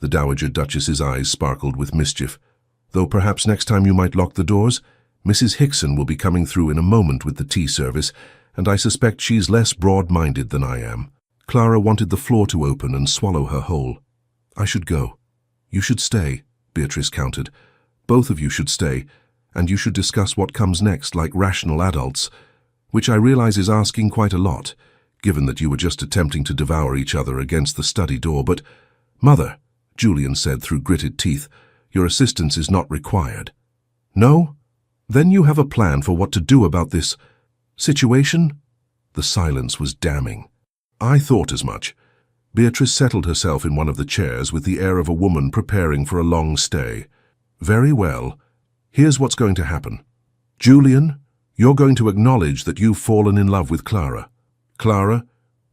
The Dowager Duchess's eyes sparkled with mischief. Though perhaps next time you might lock the doors. Mrs. Hickson will be coming through in a moment with the tea service, and I suspect she's less broad-minded than I am. Clara wanted the floor to open and swallow her whole. I should go. You should stay, Beatrice countered. Both of you should stay, and you should discuss what comes next like rational adults, which I realize is asking quite a lot, given that you were just attempting to devour each other against the study door. But, Mother, Julian said through gritted teeth, your assistance is not required. No? Then you have a plan for what to do about this situation? The silence was damning. I thought as much. Beatrice settled herself in one of the chairs with the air of a woman preparing for a long stay. Very well. Here's what's going to happen. Julian, you're going to acknowledge that you've fallen in love with Clara. Clara,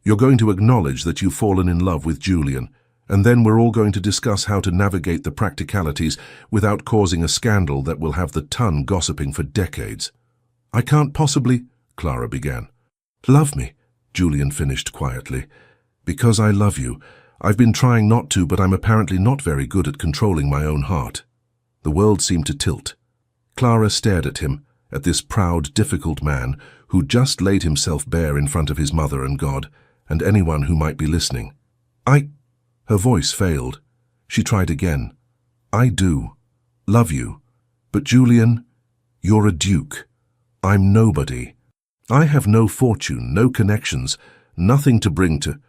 You're going to acknowledge that you've fallen in love with Julian, and then we're all going to discuss how to navigate the practicalities without causing a scandal that will have the ton gossiping for decades. I can't possibly, Clara began. Love me, Julian finished quietly. Because I love you. I've been trying not to, but I'm apparently not very good at controlling my own heart. The world seemed to tilt. Clara stared at him, at this proud, difficult man who just laid himself bare in front of his mother and God, and anyone who might be listening. Her voice failed. She tried again. I do. Love you. But Julian, you're a duke. I'm nobody. I have no fortune, no connections, nothing to bring to...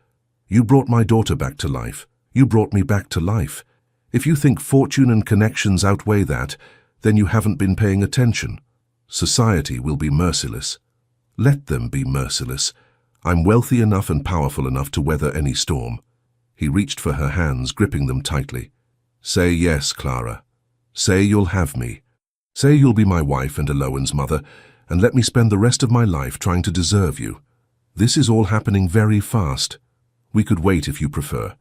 You brought my daughter back to life. You brought me back to life. If you think fortune and connections outweigh that, then you haven't been paying attention. Society will be merciless. Let them be merciless. I'm wealthy enough and powerful enough to weather any storm. He reached for her hands, gripping them tightly. Say yes, Clara. Say you'll have me. Say you'll be my wife and Heroine's mother, and let me spend the rest of my life trying to deserve you. This is all happening very fast. We could wait if you prefer.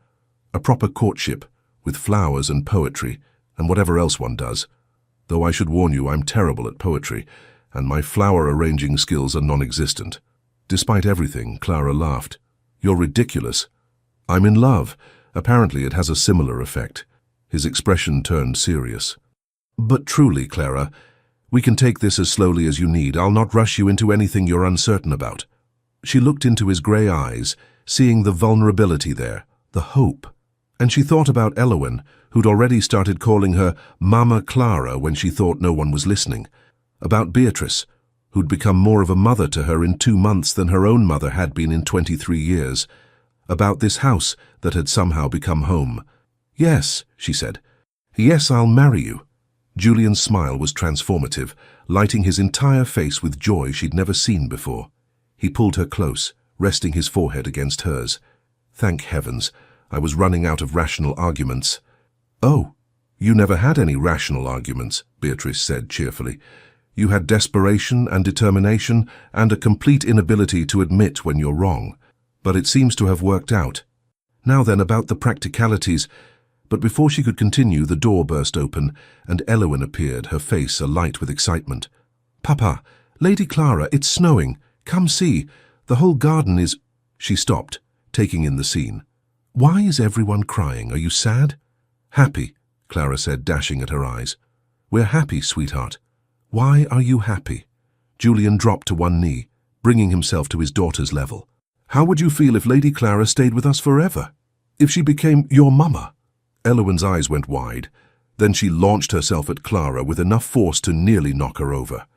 A proper courtship, with flowers and poetry, and whatever else one does. Though I should warn you, I'm terrible at poetry, and my flower arranging skills are non-existent. Despite everything, Clara laughed. You're ridiculous. I'm in love. Apparently it has a similar effect. His expression turned serious. But truly, Clara, we can take this as slowly as you need. I'll not rush you into anything you're uncertain about. She looked into his grey eyes, seeing the vulnerability there, the hope. And she thought about Heroine, who'd already started calling her Mama Clara when she thought no one was listening. About Beatrice, who'd become more of a mother to her in 2 months than her own mother had been in 23 years. About this house that had somehow become home. Yes, she said. Yes, I'll marry you. Julian's smile was transformative, lighting his entire face with joy she'd never seen before. He pulled her close, resting his forehead against hers. Thank heavens, I was running out of rational arguments. Oh, you never had any rational arguments, Beatrice said cheerfully. You had desperation and determination and a complete inability to admit when you're wrong. But it seems to have worked out. Now then, about the practicalities. But before she could continue, the door burst open, and Heroine appeared, her face alight with excitement. Papa, Lady Clara, it's snowing. Come see. The whole garden is... She stopped, taking in the scene. Why is everyone crying? Are you sad? Happy, Clara said, dashing at her eyes. We're happy, sweetheart. Why are you happy? Julian dropped to one knee, bringing himself to his daughter's level. How would you feel if Lady Clara stayed with us forever? If she became your mama? Heroine's eyes went wide. Then she launched herself at Clara with enough force to nearly knock her over.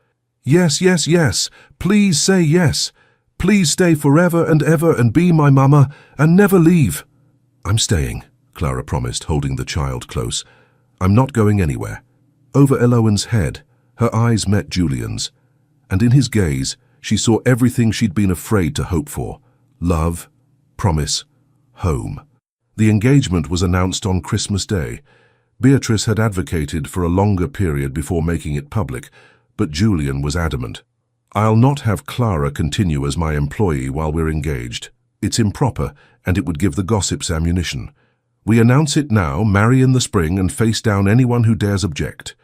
Yes, yes, yes. Please say yes. Please stay forever and ever and be my mama and never leave. I'm staying, Clara promised, holding the child close. I'm not going anywhere. Over Heroine's head, her eyes met Julian's, and in his gaze she saw everything she'd been afraid to hope for. Love, promise, home. The engagement was announced on Christmas Day. Beatrice had advocated for a longer period before making it public, but Julian was adamant. I'll not have Clara continue as my employee while we're engaged. It's improper, and it would give the gossips ammunition. We announce it now, marry in the spring, and face down anyone who dares object.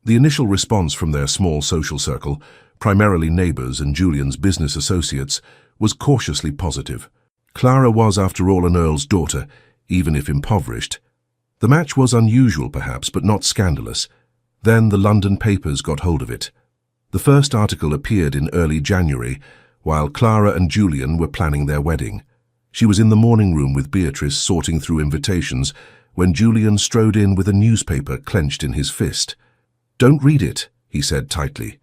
The initial response from their small social circle, primarily neighbors and Julian's business associates, was cautiously positive. Clara was, after all, an earl's daughter, even if impoverished. The match was unusual, perhaps, but not scandalous. Then the London papers got hold of it. The first article appeared in early January, while Clara and Julian were planning their wedding. She was in the morning room with Beatrice sorting through invitations when Julian strode in with a newspaper clenched in his fist. Don't read it, he said tightly.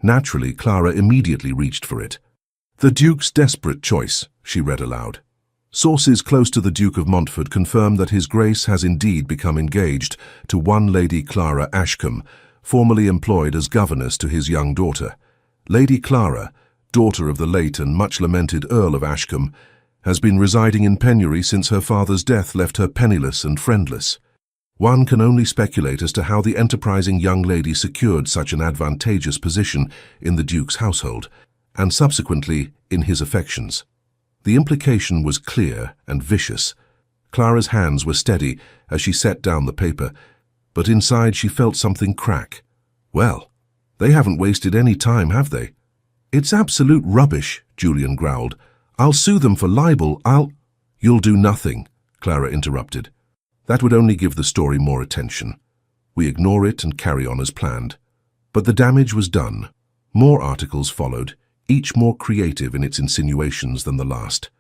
Naturally, Clara immediately reached for it. The Duke's desperate choice, she read aloud. Sources close to the Duke of Montfort confirm that His Grace has indeed become engaged to one Lady Clara Ashcombe, formerly employed as governess to his young daughter. Lady Clara, daughter of the late and much-lamented Earl of Ashcombe, has been residing in penury since her father's death left her penniless and friendless. One can only speculate as to how the enterprising young lady secured such an advantageous position in the Duke's household, and subsequently in his affections. The implication was clear and vicious. Clara's hands were steady as she set down the paper, but inside she felt something crack. Well, they haven't wasted any time, have they? It's absolute rubbish, Julian growled. I'll sue them for libel, You'll do nothing, Clara interrupted. That would only give the story more attention. We ignore it and carry on as planned. But the damage was done. More articles followed, each more creative in its insinuations than the last.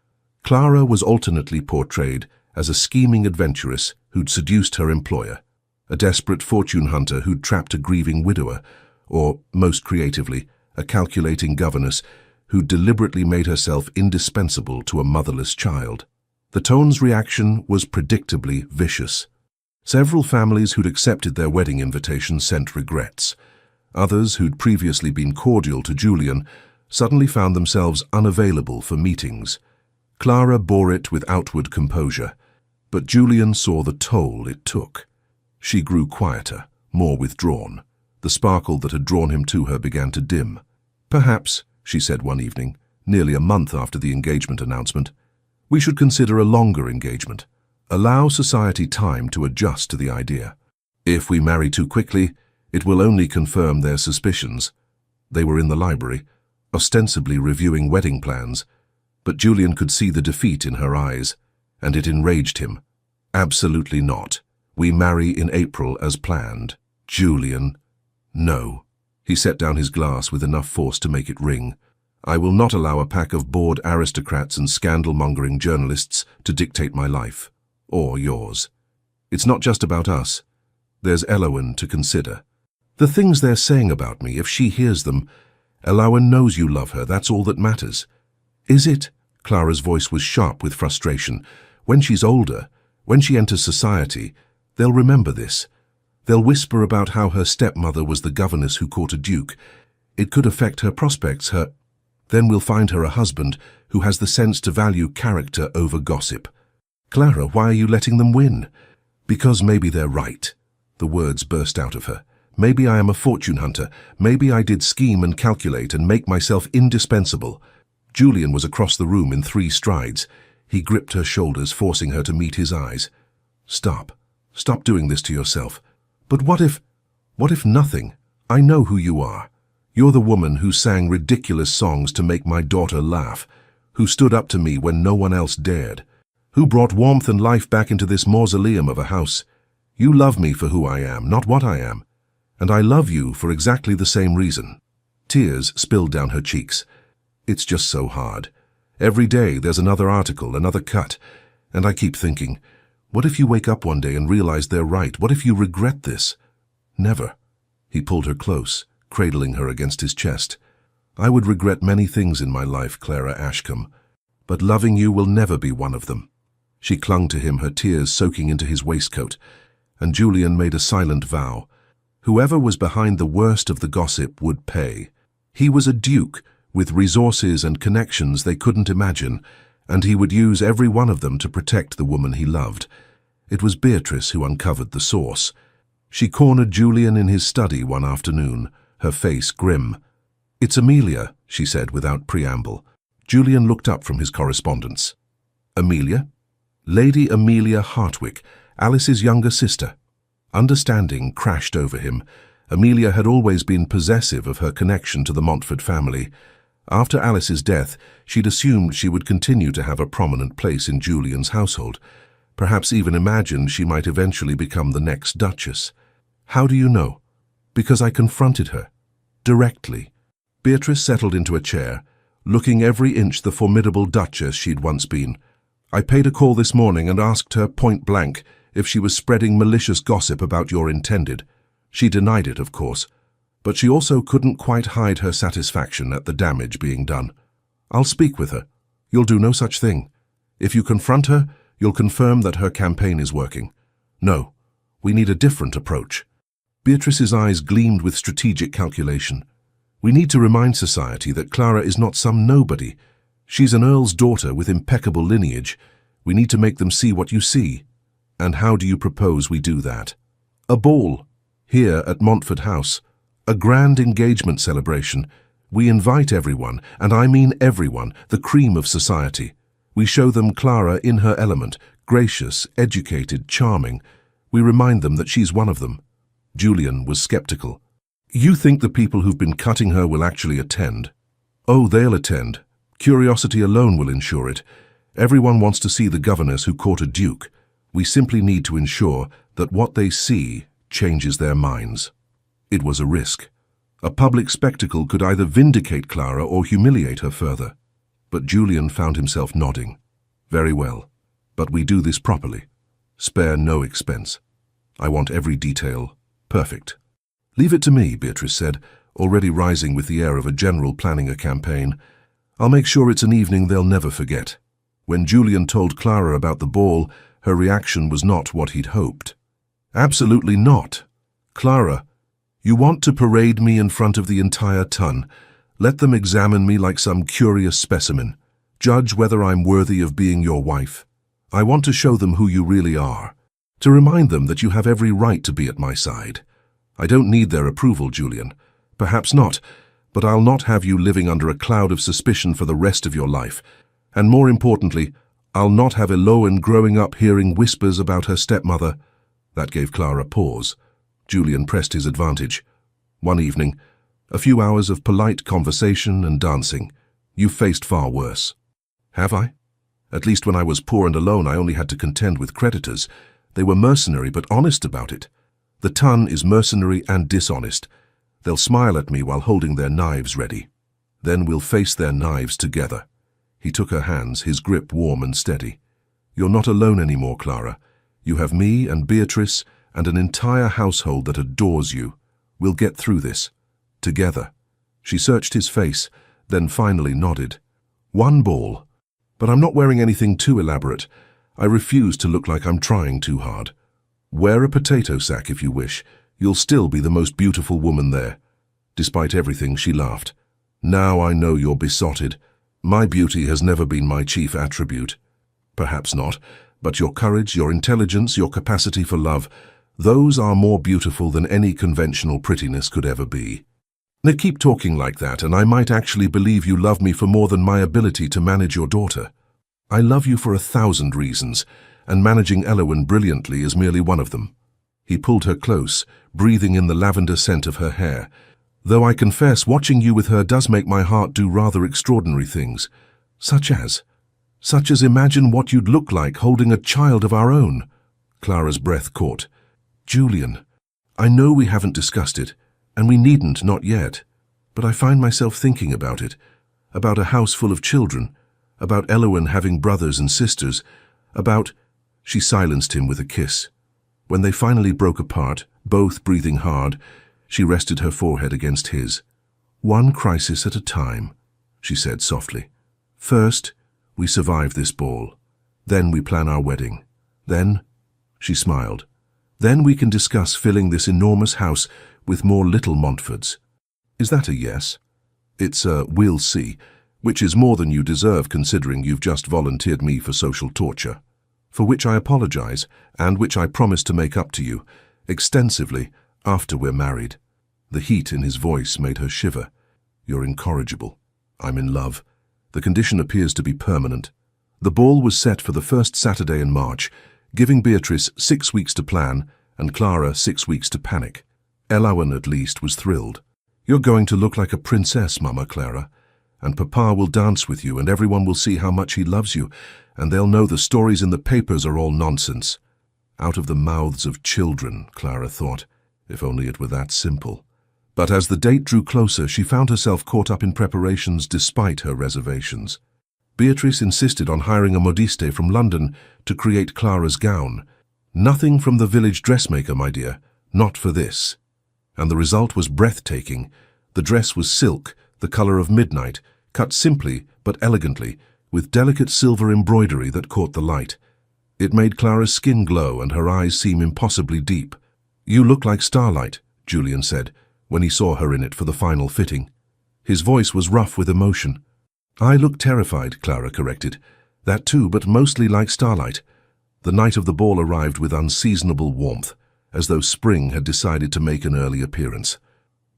Clara was alternately portrayed as a scheming adventuress who'd seduced her employer, a desperate fortune hunter who'd trapped a grieving widower, or, most creatively, a calculating governess who'd deliberately made herself indispensable to a motherless child. The tone's reaction was predictably vicious. Several families who'd accepted their wedding invitation sent regrets. Others, who'd previously been cordial to Julian, suddenly found themselves unavailable for meetings. Clara bore it with outward composure, but Julian saw the toll it took. She grew quieter, more withdrawn. The sparkle that had drawn him to her began to dim. Perhaps, she said one evening, nearly a month after the engagement announcement, we should consider a longer engagement. Allow society time to adjust to the idea. If we marry too quickly, it will only confirm their suspicions. They were in the library, ostensibly reviewing wedding plans, but Julian could see the defeat in her eyes, and it enraged him. Absolutely not. We marry in April as planned. Julian. No. He set down his glass with enough force to make it ring. I will not allow a pack of bored aristocrats and scandal-mongering journalists to dictate my life, or yours. It's not just about us. There's Heroine to consider. The things they're saying about me, if she hears them, Heroine knows you love her, that's all that matters. Is it? Clara's voice was sharp with frustration. When she's older, when she enters society, they'll remember this. They'll whisper about how her stepmother was the governess who caught a duke. It could affect her prospects, Then we'll find her a husband who has the sense to value character over gossip. Clara, why are you letting them win? Because maybe they're right. The words burst out of her. Maybe I am a fortune hunter. Maybe I did scheme and calculate and make myself indispensable. Julian was across the room in 3 strides. He gripped her shoulders, forcing her to meet his eyes. Stop. Stop doing this to yourself. But what if nothing? I know who you are. You're the woman who sang ridiculous songs to make my daughter laugh, who stood up to me when no one else dared, who brought warmth and life back into this mausoleum of a house. You love me for who I am, not what I am. And I love you for exactly the same reason. Tears spilled down her cheeks. It's just so hard. Every day there's another article, another cut, and I keep thinking, what if you wake up one day and realize they're right? What if you regret this? Never. He pulled her close, cradling her against his chest. I would regret many things in my life, Clara Ashcombe, but loving you will never be one of them. She clung to him, her tears soaking into his waistcoat, and Julian made a silent vow. Whoever was behind the worst of the gossip would pay. He was a duke, with resources and connections they couldn't imagine, and he would use every one of them to protect the woman he loved. It was Beatrice who uncovered the source. She cornered Julian in his study one afternoon, her face grim. It's Amelia, she said without preamble. Julian looked up from his correspondence. Amelia? Lady Amelia Hartwick, Alice's younger sister. Understanding crashed over him. Amelia had always been possessive of her connection to the Montfort family. After Alice's death, she'd assumed she would continue to have a prominent place in Julian's household, perhaps even imagined she might eventually become the next Duchess. How do you know? Because I confronted her. Directly. Beatrice settled into a chair, looking every inch the formidable Duchess she'd once been. I paid a call this morning and asked her point blank if she was spreading malicious gossip about your intended. She denied it, of course, but she also couldn't quite hide her satisfaction at the damage being done. I'll speak with her. You'll do no such thing. If you confront her, you'll confirm that her campaign is working. No, we need a different approach. Beatrice's eyes gleamed with strategic calculation. We need to remind society that Clara is not some nobody. She's an earl's daughter with impeccable lineage. We need to make them see what you see. And how do you propose we do that? A ball, here at Montfort House. A grand engagement celebration. We invite everyone, and I mean everyone, the cream of society. We show them Clara in her element, gracious, educated, charming. We remind them that she's one of them. Julian was skeptical. You think the people who've been cutting her will actually attend? Oh, they'll attend. Curiosity alone will ensure it. Everyone wants to see the governess who caught a duke. We simply need to ensure that what they see changes their minds. It was a risk. A public spectacle could either vindicate Clara or humiliate her further. But Julian found himself nodding. Very well, but we do this properly. Spare no expense. I want every detail perfect. Leave it to me, Beatrice said, already rising with the air of a general planning a campaign. I'll make sure it's an evening they'll never forget. When Julian told Clara about the ball, her reaction was not what he'd hoped. Absolutely not. Clara, you want to parade me in front of the entire ton. Let them examine me like some curious specimen. Judge whether I'm worthy of being your wife. I want to show them who you really are. To remind them that you have every right to be at my side. I don't need their approval, Julian. Perhaps not, but I'll not have you living under a cloud of suspicion for the rest of your life. And more importantly, I'll not have Heroine growing up hearing whispers about her stepmother. That gave Clara pause. Julian pressed his advantage. One evening, a few hours of polite conversation and dancing. You've faced far worse. Have I? At least when I was poor and alone, I only had to contend with creditors. They were mercenary but honest about it. The ton is mercenary and dishonest. They'll smile at me while holding their knives ready. Then we'll face their knives together. He took her hands, his grip warm and steady. You're not alone anymore, Clara. You have me and Beatrice and an entire household that adores you. We'll get through this. Together. She searched his face, then finally nodded. One ball. But I'm not wearing anything too elaborate. I refuse to look like I'm trying too hard. Wear a potato sack if you wish. You'll still be the most beautiful woman there. Despite everything, she laughed. Now I know you're besotted. My beauty has never been my chief attribute. Perhaps not, but your courage, your intelligence, your capacity for love, those are more beautiful than any conventional prettiness could ever be. Now keep talking like that, and I might actually believe you love me for more than my ability to manage your daughter. I love you for 1,000 reasons, and managing Heroine brilliantly is merely one of them. He pulled her close, breathing in the lavender scent of her hair. Though I confess, watching you with her does make my heart do rather extraordinary things. Such as imagine what you'd look like holding a child of our own. Clara's breath caught. Julian, I know we haven't discussed it, and we needn't, not yet, but I find myself thinking about it, about a house full of children, about Heroine having brothers and sisters, about... She silenced him with a kiss. When they finally broke apart, both breathing hard, she rested her forehead against his. One crisis at a time, she said softly. First, we survive this ball. Then we plan our wedding. Then, she smiled, then we can discuss filling this enormous house with more little Montforts. Is that a yes? It's a we'll see, which is more than you deserve considering you've just volunteered me for social torture, for which I apologize and which I promise to make up to you, extensively, after we're married. The heat in his voice made her shiver. You're incorrigible. I'm in love. The condition appears to be permanent. The ball was set for the first Saturday in March, giving Beatrice 6 weeks to plan and Clara 6 weeks to panic. Heroine, at least, was thrilled. You're going to look like a princess, Mama Clara, and Papa will dance with you and everyone will see how much he loves you, and they'll know the stories in the papers are all nonsense. Out of the mouths of children, Clara thought, if only it were that simple. But as the date drew closer, she found herself caught up in preparations despite her reservations. Beatrice insisted on hiring a modiste from London to create Clara's gown. Nothing from the village dressmaker, my dear, not for this. And the result was breathtaking. The dress was silk, the color of midnight, cut simply but elegantly, with delicate silver embroidery that caught the light. It made Clara's skin glow and her eyes seem impossibly deep. You look like starlight, Julian said, when he saw her in it for the final fitting. His voice was rough with emotion. I look terrified, Clara corrected. That too, but mostly like starlight. The night of the ball arrived with unseasonable warmth, as though spring had decided to make an early appearance.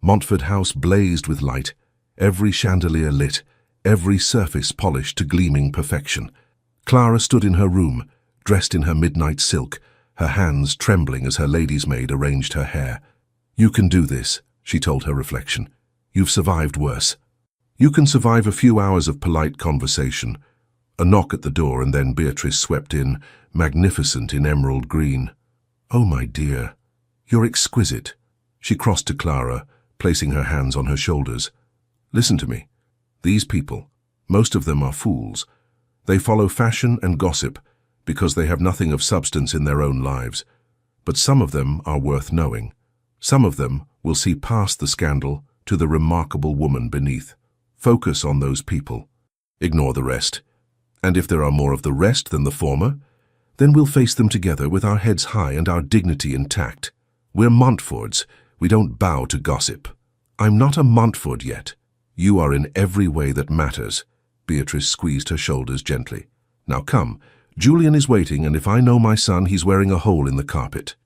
Montfort House blazed with light, every chandelier lit, every surface polished to gleaming perfection. Clara stood in her room, dressed in her midnight silk, her hands trembling as her lady's maid arranged her hair. "You can do this," she told her reflection. "You've survived worse. You can survive a few hours of polite conversation." A knock at the door, and then Beatrice swept in, magnificent in emerald green. "Oh, my dear, you're exquisite." She crossed to Clara, placing her hands on her shoulders. "Listen to me. These people, most of them are fools. They follow fashion and gossip because they have nothing of substance in their own lives. But some of them are worth knowing. Some of them will see past the scandal to the remarkable woman beneath. Focus on those people. Ignore the rest. And if there are more of the rest than the former, then we'll face them together with our heads high and our dignity intact. We're Montfords. We don't bow to gossip." "I'm not a Montford yet. You are in every way that matters." Beatrice squeezed her shoulders gently. "Now come. Julian is waiting, and if I know my son, he's wearing a hole in the carpet."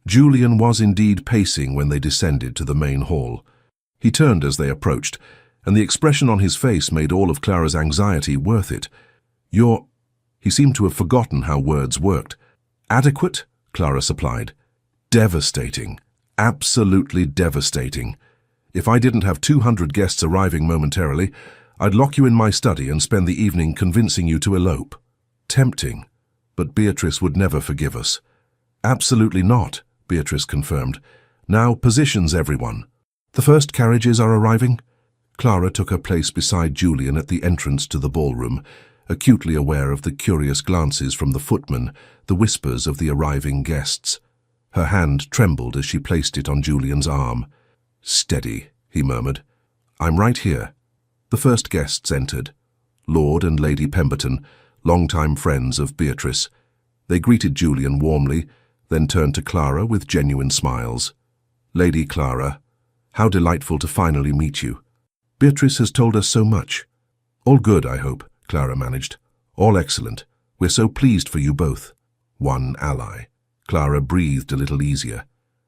Julian was indeed pacing when they descended to the main hall. He turned as they approached, and the expression on his face made all of Clara's anxiety worth it. "You're—" He seemed to have forgotten how words worked. "Adequate?" Clara supplied. "Devastating. Absolutely devastating. If I didn't have 200 guests arriving momentarily, I'd lock you in my study and spend the evening convincing you to elope." Tempting, but Beatrice would never forgive us. "Absolutely not," Beatrice confirmed. "Now, positions, everyone. The first carriages are arriving." Clara took her place beside Julian at the entrance to the ballroom, acutely aware of the curious glances from the footman, the whispers of the arriving guests. Her hand trembled as she placed it on Julian's arm. "Steady," he murmured. "I'm right here." The first guests entered. Lord and Lady Pemberton, long-time friends of Beatrice. They greeted Julian warmly, then turned to Clara with genuine smiles. "Lady Clara, how delightful to finally meet you. Beatrice has told us so much." "All good, I hope," Clara managed. "All excellent. We're so pleased for you both." One ally. Clara breathed a little easier.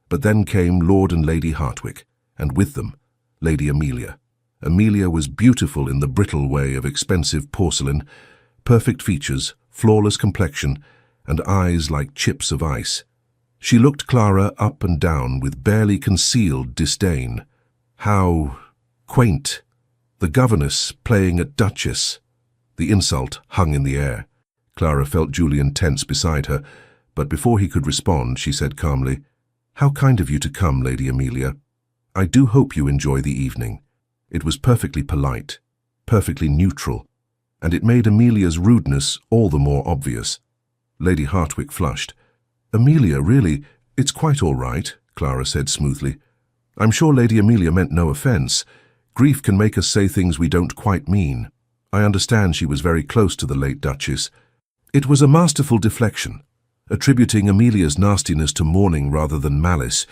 But then came Lord and Lady Hartwick, and with them, Lady Amelia. Amelia was beautiful in the brittle way of expensive porcelain, perfect features, flawless complexion, and eyes like chips of ice. She looked Clara up and down with barely concealed disdain. How quaint. The governess playing at Duchess. The insult hung in the air. Clara felt Julian tense beside her, but before he could respond, she said calmly, "How kind of you to come, Lady Amelia. I do hope you enjoy the evening." It was perfectly polite, perfectly neutral, and it made Amelia's rudeness all the more obvious. Lady Hartwick flushed. "Amelia, really, it's quite all right," Clara said smoothly. "I'm sure Lady Amelia meant no offense. Grief can make us say things we don't quite mean. I understand she was very close to the late Duchess." It was a masterful deflection, attributing Amelia's nastiness to mourning rather than malice,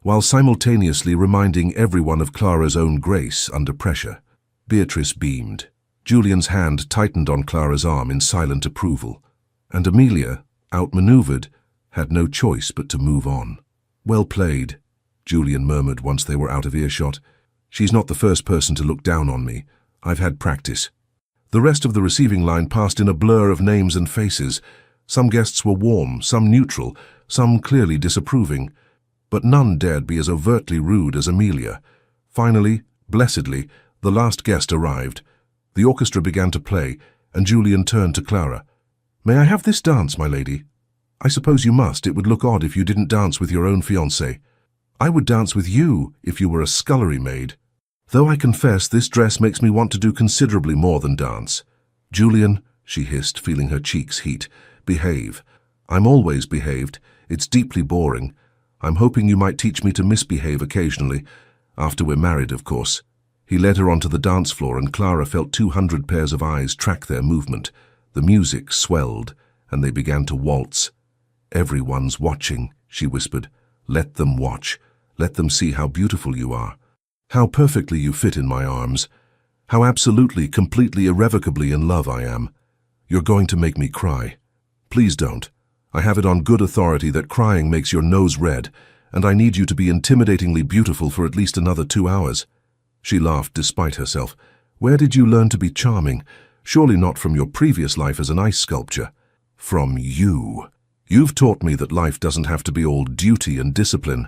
while simultaneously reminding everyone of Clara's own grace under pressure. Beatrice beamed. Julian's hand tightened on Clara's arm in silent approval, and Amelia, outmaneuvered, had no choice but to move on. "Well played," Julian murmured once they were out of earshot. "She's not the first person to look down on me. I've had practice." The rest of the receiving line passed in a blur of names and faces. Some guests were warm, some neutral, some clearly disapproving, but none dared be as overtly rude as Amelia. Finally, blessedly, the last guest arrived. The orchestra began to play, and Julian turned to Clara. "May I have this dance, my lady?" "I suppose you must. It would look odd if you didn't dance with your own fiancé." "I would dance with you if you were a scullery maid. Though I confess this dress makes me want to do considerably more than dance." "Julian," she hissed, feeling her cheeks heat, "behave." "I'm always behaved. It's deeply boring. I'm hoping you might teach me to misbehave occasionally. After we're married, of course." He led her onto the dance floor, and Clara felt 200 pairs of eyes track their movement. The music swelled, and they began to waltz. "Everyone's watching," she whispered. "Let them watch. Let them see how beautiful you are. How perfectly you fit in my arms. How absolutely, completely, irrevocably in love I am. You're going to make me cry. Please don't. I have it on good authority that crying makes your nose red, and I need you to be intimidatingly beautiful for at least another 2 hours." She laughed despite herself. "Where did you learn to be charming? Surely not from your previous life as an ice sculptor. From you. You've taught me that life doesn't have to be all duty and discipline.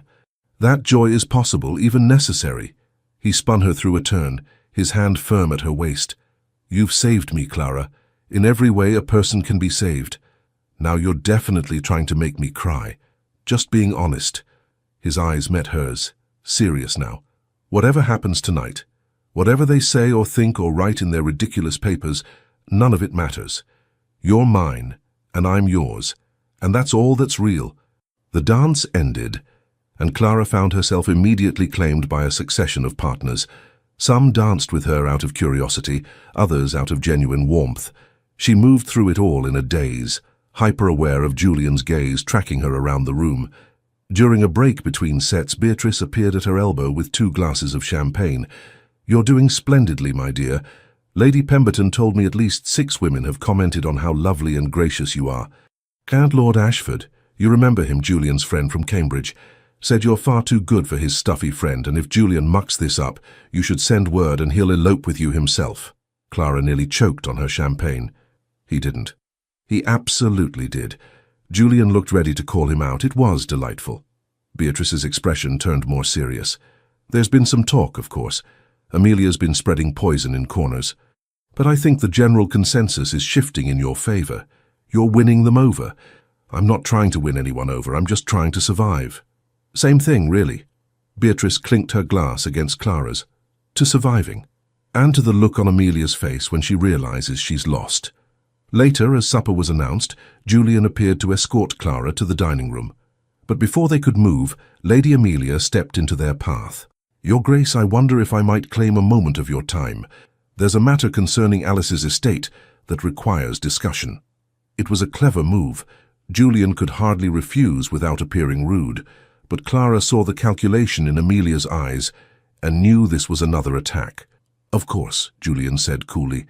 That joy is possible, even necessary. He spun her through a turn, his hand firm at her waist. You've saved me, Clara. In every way a person can be saved. Now you're definitely trying to make me cry. Just being honest. His eyes met hers, serious now. Whatever happens tonight, whatever they say or think or write in their ridiculous papers, none of it matters. You're mine, and I'm yours, and that's all that's real. The dance ended, and Clara found herself immediately claimed by a succession of partners. Some danced with her out of curiosity, others out of genuine warmth. She moved through it all in a daze, hyper-aware of Julian's gaze tracking her around the room. During a break between sets, Beatrice appeared at her elbow with 2 glasses of champagne. "You're doing splendidly, my dear. Lady Pemberton told me at least 6 women have commented on how lovely and gracious you are. And Lord Ashford, you remember him, Julian's friend from Cambridge, said you're far too good for his stuffy friend, and if Julian mucks this up, you should send word and he'll elope with you himself." Clara nearly choked on her champagne. He didn't. He absolutely did. Julian looked ready to call him out. It was delightful. Beatrice's expression turned more serious. "There's been some talk, of course. Amelia's been spreading poison in corners. But I think the general consensus is shifting in your favor. You're winning them over. I'm not trying to win anyone over, I'm just trying to survive." "Same thing, really." Beatrice clinked her glass against Clara's. "To surviving. And to the look on Amelia's face when she realizes she's lost." Later, as supper was announced, Julian appeared to escort Clara to the dining room. But before they could move, Lady Amelia stepped into their path. "Your Grace, I wonder if I might claim a moment of your time. There's a matter concerning Alice's estate that requires discussion." It was a clever move. Julian could hardly refuse without appearing rude, but Clara saw the calculation in Amelia's eyes and knew this was another attack. "Of course," Julian said coolly.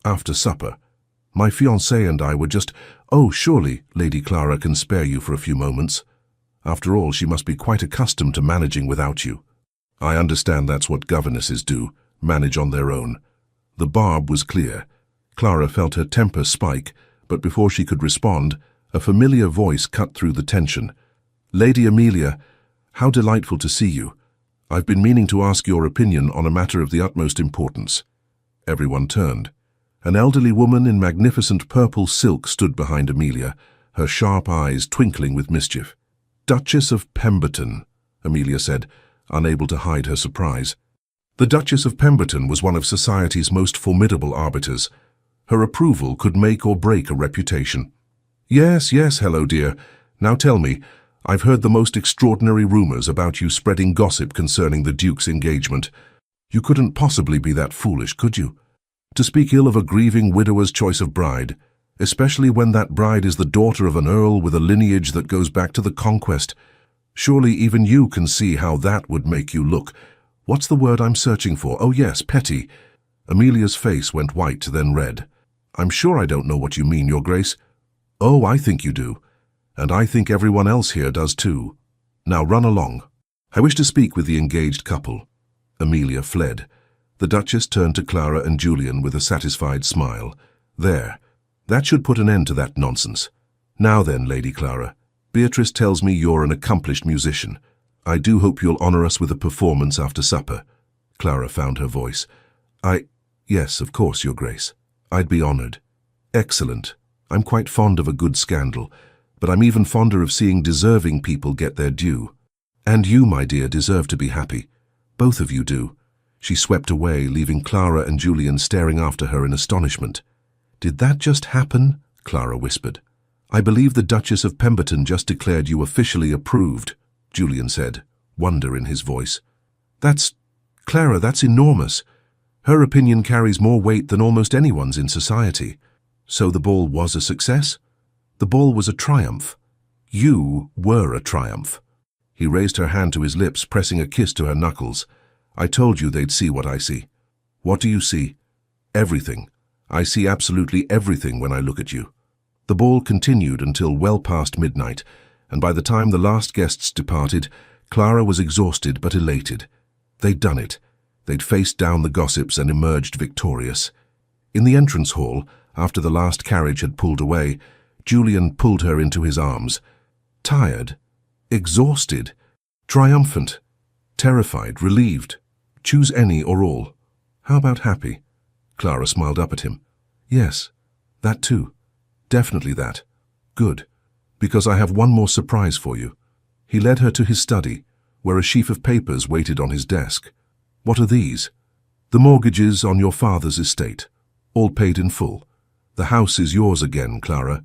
"After supper. My fiancé and I were just—" "Oh, surely Lady Clara can spare you for a few moments. After all, she must be quite accustomed to managing without you." "I understand that's what governesses do, manage on their own." The barb was clear. Clara felt her temper spike, but before she could respond, a familiar voice cut through the tension. "Lady Amelia, how delightful to see you. I've been meaning to ask your opinion on a matter of the utmost importance." Everyone turned. An elderly woman in magnificent purple silk stood behind Amelia, her sharp eyes twinkling with mischief. "Duchess of Pemberton," Amelia said, unable to hide her surprise. The Duchess of Pemberton was one of society's most formidable arbiters. Her approval could make or break a reputation. "Yes, yes, hello, dear. Now tell me, I've heard the most extraordinary rumors about you spreading gossip concerning the Duke's engagement. You couldn't possibly be that foolish, could you? To speak ill of a grieving widower's choice of bride, especially when that bride is the daughter of an earl with a lineage that goes back to the Conquest. Surely even you can see how that would make you look— what's the word I'm searching for? Oh yes, petty." Amelia's face went white, then red. "I'm sure I don't know what you mean, Your Grace." "Oh, I think you do. And I think everyone else here does too. Now run along. I wish to speak with the engaged couple." Amelia fled. The Duchess turned to Clara and Julian with a satisfied smile. "There. That should put an end to that nonsense. Now then, Lady Clara, Beatrice tells me you're an accomplished musician. I do hope you'll honor us with a performance after supper." Clara found her voice. Yes, of course, Your Grace. I'd be honored." "Excellent. I'm quite fond of a good scandal, but I'm even fonder of seeing deserving people get their due. And you, my dear, deserve to be happy. Both of you do." She swept away, leaving Clara and Julian staring after her in astonishment. "Did that just happen?" Clara whispered. "I believe the Duchess of Pemberton just declared you officially approved," Julian said, wonder in his voice. Clara, that's enormous. Her opinion carries more weight than almost anyone's in society." "So the ball was a success?" "The ball was a triumph. You were a triumph." He raised her hand to his lips, pressing a kiss to her knuckles. "I told you they'd see what I see." "What do you see?" "Everything. I see absolutely everything when I look at you." The ball continued until well past midnight, and by the time the last guests departed, Clara was exhausted but elated. They'd done it. They'd faced down the gossips and emerged victorious. In the entrance hall, after the last carriage had pulled away, Julian pulled her into his arms. Tired, exhausted, triumphant, terrified, relieved. Choose any or all. How about happy? Clara smiled up at him. Yes, that too. Definitely that. Good, because I have one more surprise for you. He led her to his study, where a sheaf of papers waited on his desk. What are these? The mortgages on your father's estate, all paid in full. The house is yours again, Clara.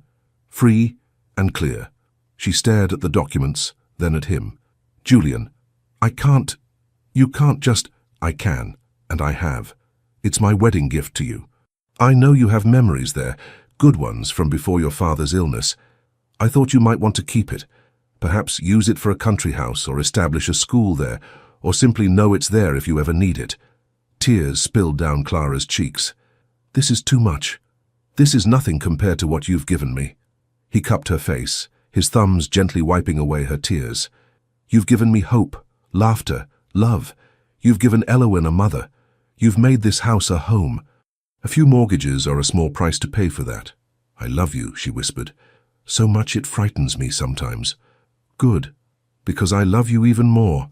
Free and clear. She stared at the documents, then at him. Julian, I can't. You can't just. I can, and I have. It's my wedding gift to you. I know you have memories there, good ones from before your father's illness. I thought you might want to keep it. Perhaps use it for a country house or establish a school there, or simply know it's there if you ever need it. Tears spilled down Clara's cheeks. This is too much. This is nothing compared to what you've given me. He cupped her face, his thumbs gently wiping away her tears. You've given me hope, laughter, love. You've given Heroine a mother. You've made this house a home. A few mortgages are a small price to pay for that. I love you, she whispered. So much it frightens me sometimes. Good, because I love you even more,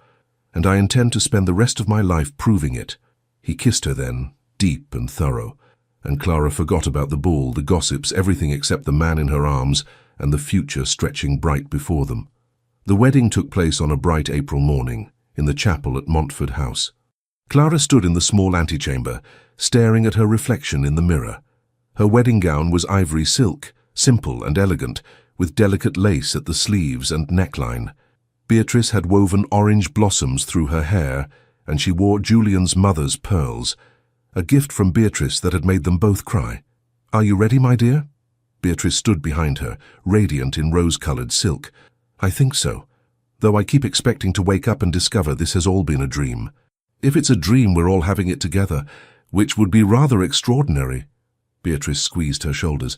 and I intend to spend the rest of my life proving it. He kissed her then, deep and thorough, and Clara forgot about the ball, the gossips, everything except the man in her arms and the future stretching bright before them. The wedding took place on a bright April morning, in the chapel at Montford House. Clara stood in the small antechamber, staring at her reflection in the mirror. Her wedding gown was ivory silk, simple and elegant, with delicate lace at the sleeves and neckline. Beatrice had woven orange blossoms through her hair, and she wore Julian's mother's pearls, a gift from Beatrice that had made them both cry. Are you ready, my dear? Beatrice stood behind her, radiant in rose-colored silk. I think so, though I keep expecting to wake up and discover this has all been a dream. If it's a dream, we're all having it together, which would be rather extraordinary. Beatrice squeezed her shoulders.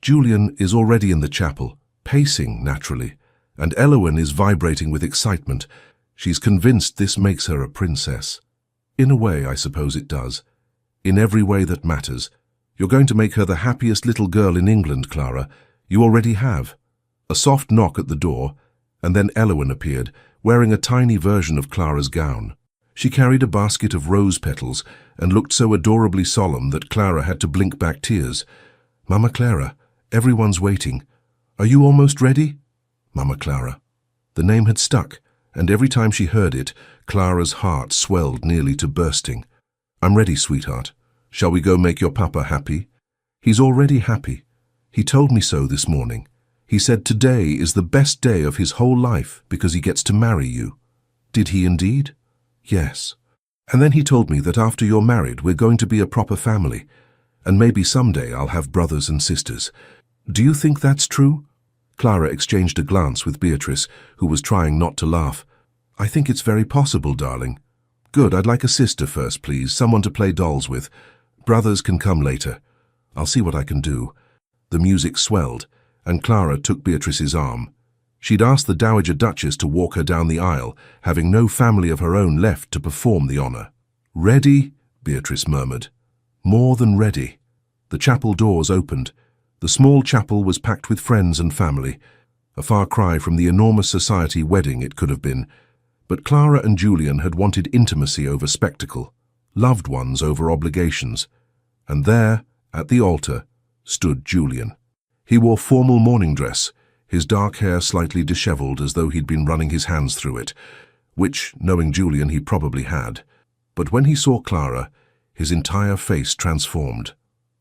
Julian is already in the chapel, pacing naturally, and Heroine is vibrating with excitement. She's convinced this makes her a princess. In a way, I suppose it does. In every way that matters. You're going to make her the happiest little girl in England, Clara. You already have. A soft knock at the door, and then Heroine appeared, wearing a tiny version of Clara's gown. She carried a basket of rose petals and looked so adorably solemn that Clara had to blink back tears. Mama Clara, everyone's waiting. Are you almost ready? Mama Clara. The name had stuck, and every time she heard it, Clara's heart swelled nearly to bursting. I'm ready, sweetheart. Shall we go make your papa happy? He's already happy. He told me so this morning. He said today is the best day of his whole life because he gets to marry you. Did he indeed? Yes. And then he told me that after you're married, we're going to be a proper family, and maybe someday I'll have brothers and sisters. Do you think that's true? Clara exchanged a glance with Beatrice, who was trying not to laugh. I think it's very possible, darling. Good, I'd like a sister first, please, someone to play dolls with. Brothers can come later. I'll see what I can do. The music swelled, and Clara took Beatrice's arm. She'd asked the Dowager Duchess to walk her down the aisle, having no family of her own left to perform the honor. Ready? Beatrice murmured. More than ready. The chapel doors opened. The small chapel was packed with friends and family, a far cry from the enormous society wedding it could have been. But Clara and Julian had wanted intimacy over spectacle, loved ones over obligations. And there, at the altar, stood Julian. He wore formal morning dress, his dark hair slightly disheveled as though he'd been running his hands through it, which, knowing Julian, he probably had. But when he saw Clara, his entire face transformed.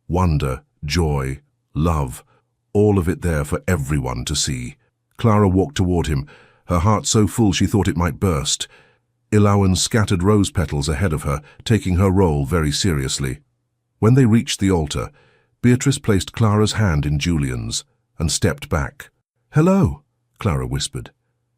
Wonder, joy, love, all of it there for everyone to see. Clara walked toward him, her heart so full she thought it might burst. Heroine scattered rose petals ahead of her, taking her role very seriously. When they reached the altar, Beatrice placed Clara's hand in Julian's and stepped back. Hello, Clara whispered.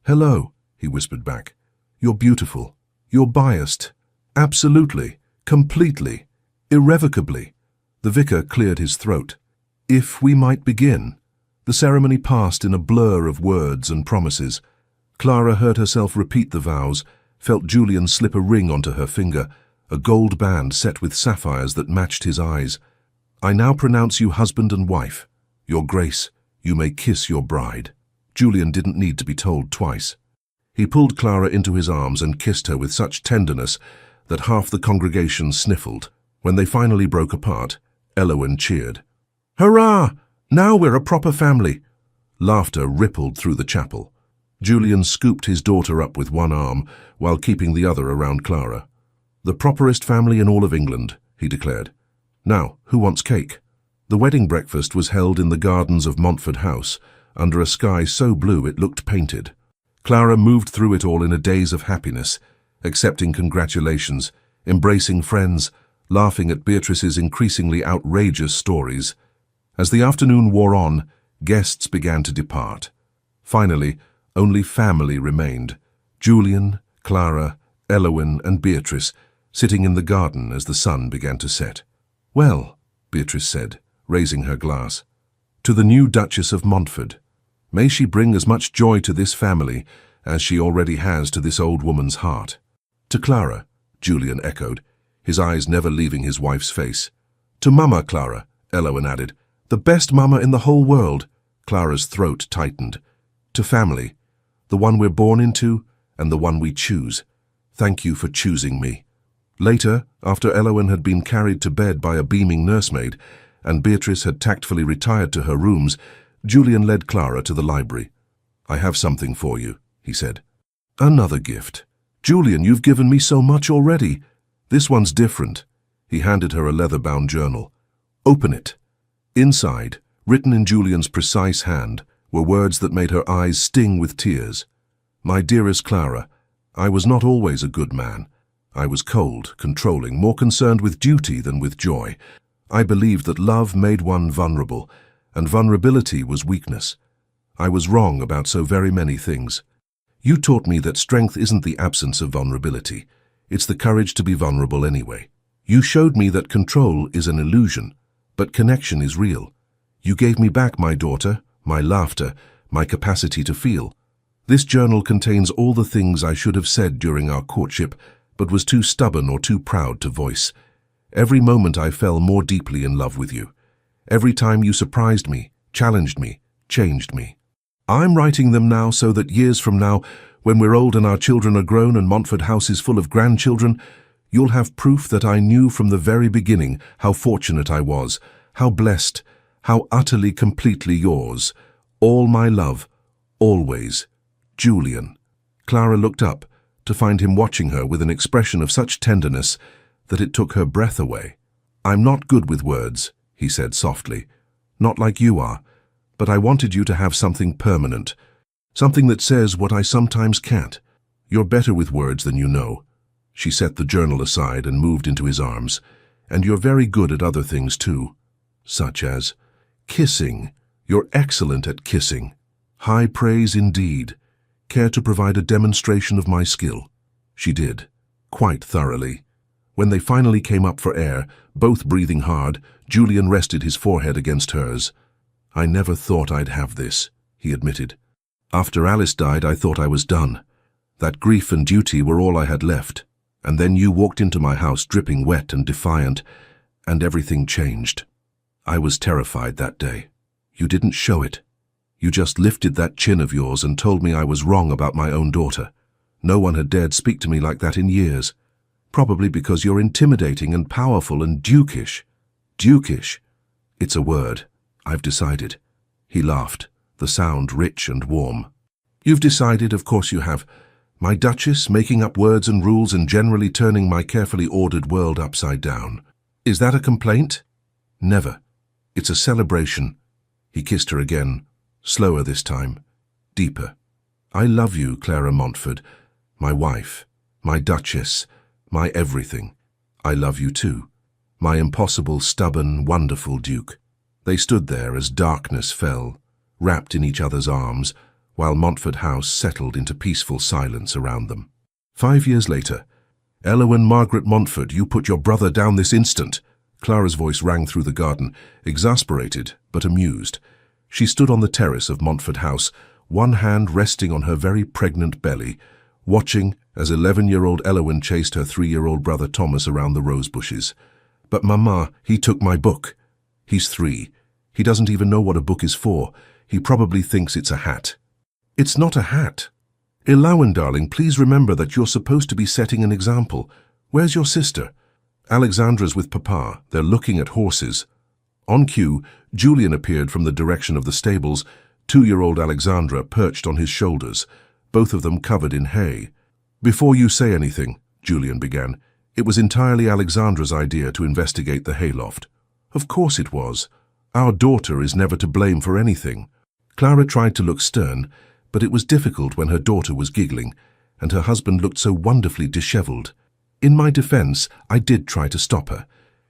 Hello, he whispered back. You're beautiful. You're biased. Absolutely. Completely. Irrevocably. The vicar cleared his throat. If we might begin. The ceremony passed in a blur of words and promises. Clara heard herself repeat the vows, felt Julian slip a ring onto her finger, a gold band set with sapphires that matched his eyes. I now pronounce you husband and wife. Your Grace, you may kiss your bride." Julian didn't need to be told twice. He pulled Clara into his arms and kissed her with such tenderness that half the congregation sniffled. When they finally broke apart, Heroine cheered. "Hurrah! Now we're a proper family." Laughter rippled through the chapel. Julian scooped his daughter up with one arm while keeping the other around Clara. "The properest family in all of England," he declared. "Now, who wants cake?" The wedding breakfast was held in the gardens of Montford House, under a sky so blue it looked painted. Clara moved through it all in a daze of happiness, accepting congratulations, embracing friends, laughing at Beatrice's increasingly outrageous stories. As the afternoon wore on, guests began to depart. Finally, only family remained: Julian, Clara, Heroine, and Beatrice, sitting in the garden as the sun began to set. "Well," Beatrice said, raising her glass, "to the new Duchess of Montford. May she bring as much joy to this family as she already has to this old woman's heart." "To Clara," Julian echoed, his eyes never leaving his wife's face. "To Mama, Clara," Heroine added. "The best mama in the whole world." Clara's throat tightened. "To family, the one we're born into and the one we choose. Thank you for choosing me." Later, after Heroine had been carried to bed by a beaming nursemaid, and Beatrice had tactfully retired to her rooms, Julian led Clara to the library. "I have something for you," he said. "Another gift. Julian, you've given me so much already. This one's different." He handed her a leather-bound journal. "Open it." Inside, written in Julian's precise hand, were words that made her eyes sting with tears. "My dearest Clara, I was not always a good man. I was cold, controlling, more concerned with duty than with joy. I believed that love made one vulnerable, and vulnerability was weakness. I was wrong about so very many things. You taught me that strength isn't the absence of vulnerability. It's the courage to be vulnerable anyway. You showed me that control is an illusion, but connection is real. You gave me back my daughter, my laughter, my capacity to feel. This journal contains all the things I should have said during our courtship, but was too stubborn or too proud to voice. Every moment I fell more deeply in love with you. Every time you surprised me, challenged me, changed me. I'm writing them now so that years from now, when we're old and our children are grown and Montford House is full of grandchildren, you'll have proof that I knew from the very beginning how fortunate I was, how blessed, how utterly, completely yours. All my love, always, Julian." Clara looked up to find him watching her with an expression of such tenderness that it took her breath away. "I'm not good with words," he said softly. "Not like you are, but I wanted you to have something permanent, something that says what I sometimes can't. You're better with words than you know." She set the journal aside and moved into his arms. "And you're very good at other things too, such as kissing. You're excellent at kissing. High praise indeed. Care to provide a demonstration of my skill?" She did, quite thoroughly. When they finally came up for air, both breathing hard, Julian rested his forehead against hers. "I never thought I'd have this," he admitted. "After Alice died, I thought I was done. That grief and duty were all I had left. And then you walked into my house dripping wet and defiant, and everything changed. I was terrified that day. You didn't show it. You just lifted that chin of yours and told me I was wrong about my own daughter. No one had dared speak to me like that in years. Probably because you're intimidating and powerful and dukish. Dukish. It's a word. I've decided." He laughed, the sound rich and warm. "You've decided, of course you have. My Duchess, making up words and rules and generally turning my carefully ordered world upside down. Is that a complaint? Never. It's a celebration." He kissed her again, slower this time, deeper. "I love you, Clara Montford, my wife, my Duchess, my everything. I love you too, my impossible, stubborn, wonderful Duke." They stood there as darkness fell, wrapped in each other's arms, while Montford House settled into peaceful silence around them. 5 years later, "Heroine Margaret Montford, you put your brother down this instant." Clara's voice rang through the garden, exasperated but amused. She stood on the terrace of Montford House, one hand resting on her very pregnant belly, watching as 11-year-old Heroine chased her 3-year-old brother Thomas around the rose bushes. "But Mama, he took my book." He's 3. He doesn't even know what a book is for. He probably thinks it's a hat. It's not a hat. Heroine, darling, please remember that you're supposed to be setting an example. Where's your sister? Alexandra's with Papa. They're looking at horses. On cue, Julian appeared from the direction of the stables, 2-year-old Alexandra perched on his shoulders, both of them covered in hay. Before you say anything, Julian began, it was entirely Alexandra's idea to investigate the hayloft. Of course it was. Our daughter is never to blame for anything. Clara tried to look stern, but it was difficult when her daughter was giggling, and her husband looked so wonderfully disheveled. In my defense, I did try to stop her.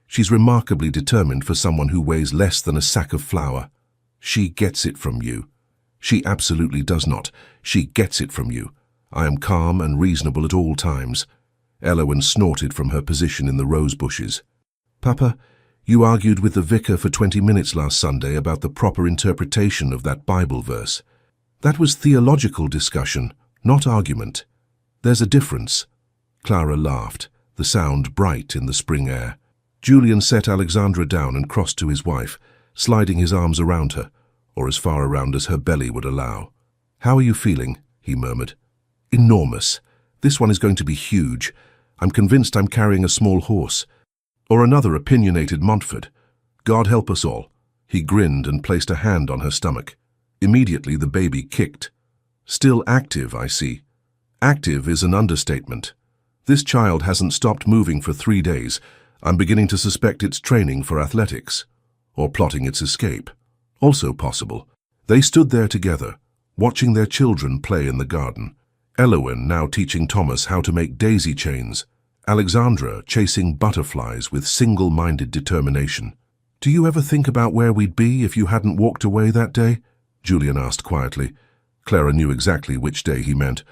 She's remarkably determined for someone who weighs less than a sack of flour. She gets it from you. She absolutely does not. She gets it from you. I am calm and reasonable at all times. Heroine snorted from her position in the rose bushes. Papa, you argued with the vicar for 20 minutes last Sunday about the proper interpretation of that Bible verse. That was theological discussion, not argument. There's a difference. Clara laughed, the sound bright in the spring air. Julian set Alexandra down and crossed to his wife, sliding his arms around her, or as far around as her belly would allow. How are you feeling? He murmured. Enormous. This one is going to be huge. I'm convinced I'm carrying a small horse. Or another opinionated Montfort. God help us all. He grinned and placed a hand on her stomach. Immediately the baby kicked. Still active, I see. Active is an understatement. This child hasn't stopped moving for 3 days. I'm beginning to suspect it's training for athletics. Or plotting its escape. Also possible. They stood there together, watching their children play in the garden. Heroine now teaching Thomas how to make daisy chains. Alexandra chasing butterflies with single-minded determination. Do you ever think about where we'd be if you hadn't walked away that day? Julian asked quietly. Clara knew exactly which day he meant.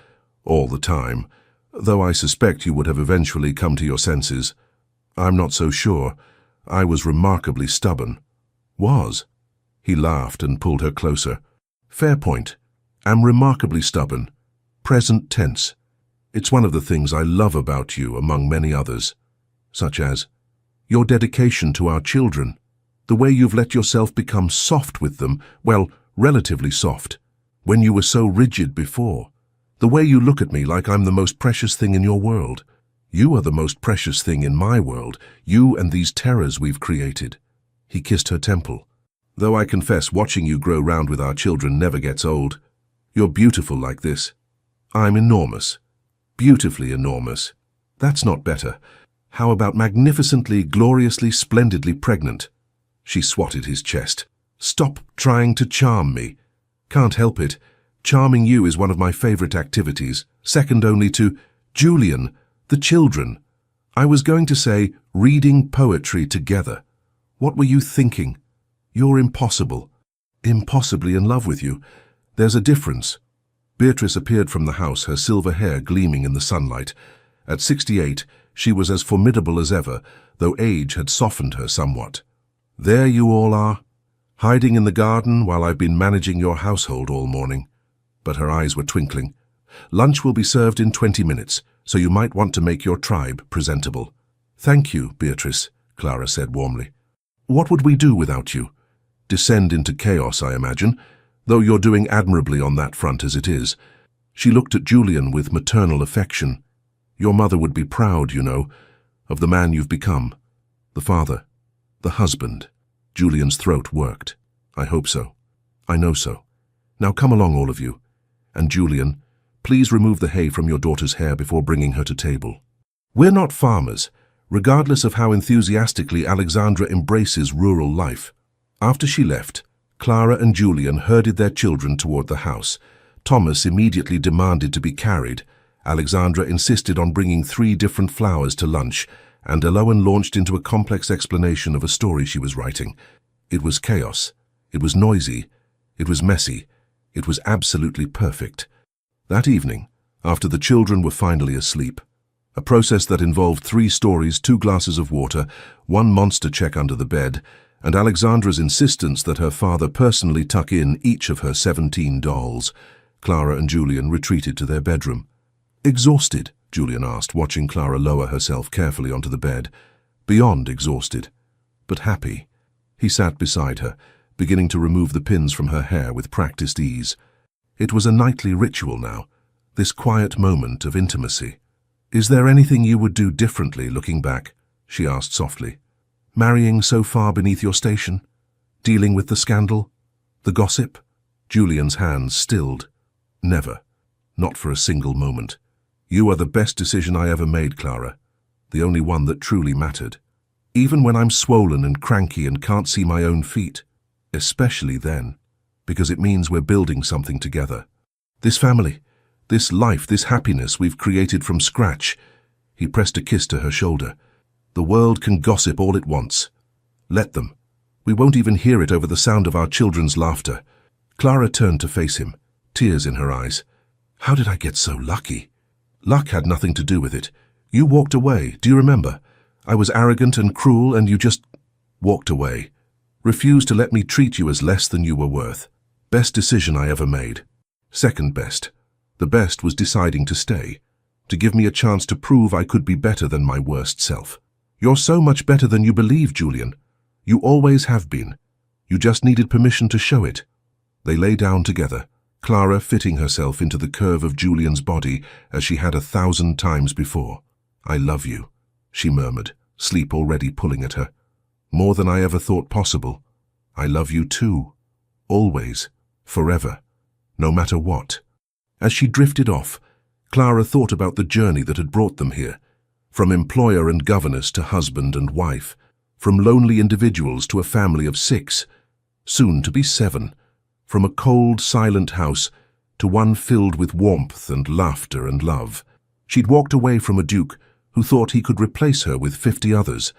All the time. Though I suspect you would have eventually come to your senses. I'm not so sure. I was remarkably stubborn. Was? He laughed and pulled her closer. Fair point. Am remarkably stubborn. Present tense. It's one of the things I love about you, among many others. Such as your dedication to our children. The way you've let yourself become soft with them, well, relatively soft, when you were so rigid before. The way you look at me like I'm the most precious thing in your world. You are the most precious thing in my world, you and these terrors we've created. He kissed her temple. Though I confess watching you grow round with our children never gets old. You're beautiful like this. I'm enormous. Beautifully enormous. That's not better. How about magnificently, gloriously, splendidly pregnant? She swatted his chest. Stop trying to charm me. Can't help it. Charming you is one of my favorite activities, second only to Julian, the children. I was going to say reading poetry together. What were you thinking? You're impossible. Impossibly in love with you. There's a difference. Beatrice appeared from the house, her silver hair gleaming in the sunlight. At 68, she was as formidable as ever, though age had softened her somewhat. There you all are, hiding in the garden while I've been managing your household all morning. But her eyes were twinkling. Lunch will be served in 20 minutes, so you might want to make your tribe presentable. Thank you, Beatrice, Clara said warmly. What would we do without you? Descend into chaos, I imagine, though you're doing admirably on that front as it is. She looked at Julian with maternal affection. Your mother would be proud, you know, of the man you've become. The father. The husband. Julian's throat worked. I hope so. I know so. Now come along, all of you. And Julian, please remove the hay from your daughter's hair before bringing her to table. We're not farmers, regardless of how enthusiastically Alexandra embraces rural life. After she left, Clara and Julian herded their children toward the house. Thomas immediately demanded to be carried. Alexandra insisted on bringing 3 different flowers to lunch, and Heroine launched into a complex explanation of a story she was writing. It was chaos. It was noisy. It was messy. It was absolutely perfect. That evening, after the children were finally asleep, a process that involved 3 stories, 2 glasses of water, 1 monster check under the bed, and Alexandra's insistence that her father personally tuck in each of her 17 dolls, Clara and Julian retreated to their bedroom. Exhausted? Julian asked, watching Clara lower herself carefully onto the bed. Beyond exhausted, but happy. He sat beside her, beginning to remove the pins from her hair with practiced ease. It was a nightly ritual now, this quiet moment of intimacy. "Is there anything you would do differently looking back?" she asked softly. "Marrying so far beneath your station? Dealing with the scandal? The gossip?" Julian's hands stilled. "Never. Not for a single moment. You are the best decision I ever made, Clara. The only one that truly mattered. Even when I'm swollen and cranky and can't see my own feet. Especially then, because it means we're building something together. This family, this life, this happiness we've created from scratch." He pressed a kiss to her shoulder. "The world can gossip all it wants. Let them. We won't even hear it over the sound of our children's laughter." Clara turned to face him, tears in her eyes. "How did I get so lucky?" "Luck had nothing to do with it. You walked away, do you remember? I was arrogant and cruel and you just walked away. Refused to let me treat you as less than you were worth. Best decision I ever made. Second best. The best was deciding to stay, to give me a chance to prove I could be better than my worst self. You're so much better than you believe, Julian. You always have been. You just needed permission to show it." They lay down together, Clara fitting herself into the curve of Julian's body as she had 1,000 times before. "I love you," she murmured, sleep already pulling at her. "More than I ever thought possible. I love you too. Always. Forever. No matter what." As she drifted off, Clara thought about the journey that had brought them here. From employer and governess to husband and wife. From lonely individuals to a family of 6, soon to be 7. From a cold, silent house to one filled with warmth and laughter and love. She'd walked away from a duke who thought he could replace her with 50 others.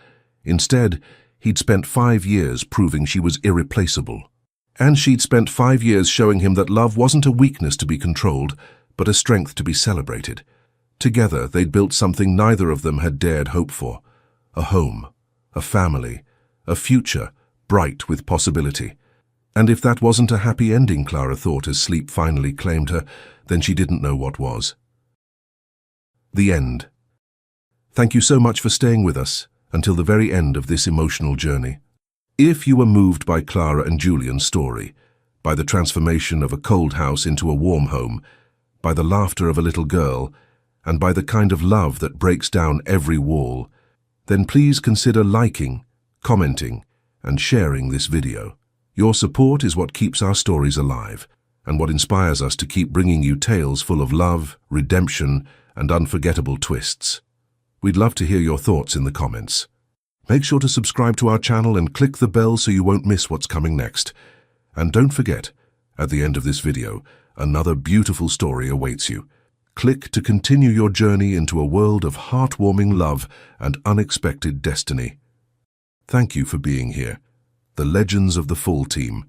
Instead, he'd spent 5 years proving she was irreplaceable. And she'd spent 5 years showing him that love wasn't a weakness to be controlled, but a strength to be celebrated. Together, they'd built something neither of them had dared hope for. A home, a family, a future bright with possibility. And if that wasn't a happy ending, Clara thought as sleep finally claimed her, then she didn't know what was. The end. Thank you so much for staying with us until the very end of this emotional journey. If you were moved by Clara and Julian's story, by the transformation of a cold house into a warm home, by the laughter of a little girl, and by the kind of love that breaks down every wall, then please consider liking, commenting, and sharing this video. Your support is what keeps our stories alive, and what inspires us to keep bringing you tales full of love, redemption, and unforgettable twists. We'd love to hear your thoughts in the comments. Make sure to subscribe to our channel and click the bell so you won't miss what's coming next. And don't forget, at the end of this video, another beautiful story awaits you. Click to continue your journey into a world of heartwarming love and unexpected destiny. Thank you for being here. The legends of the full team.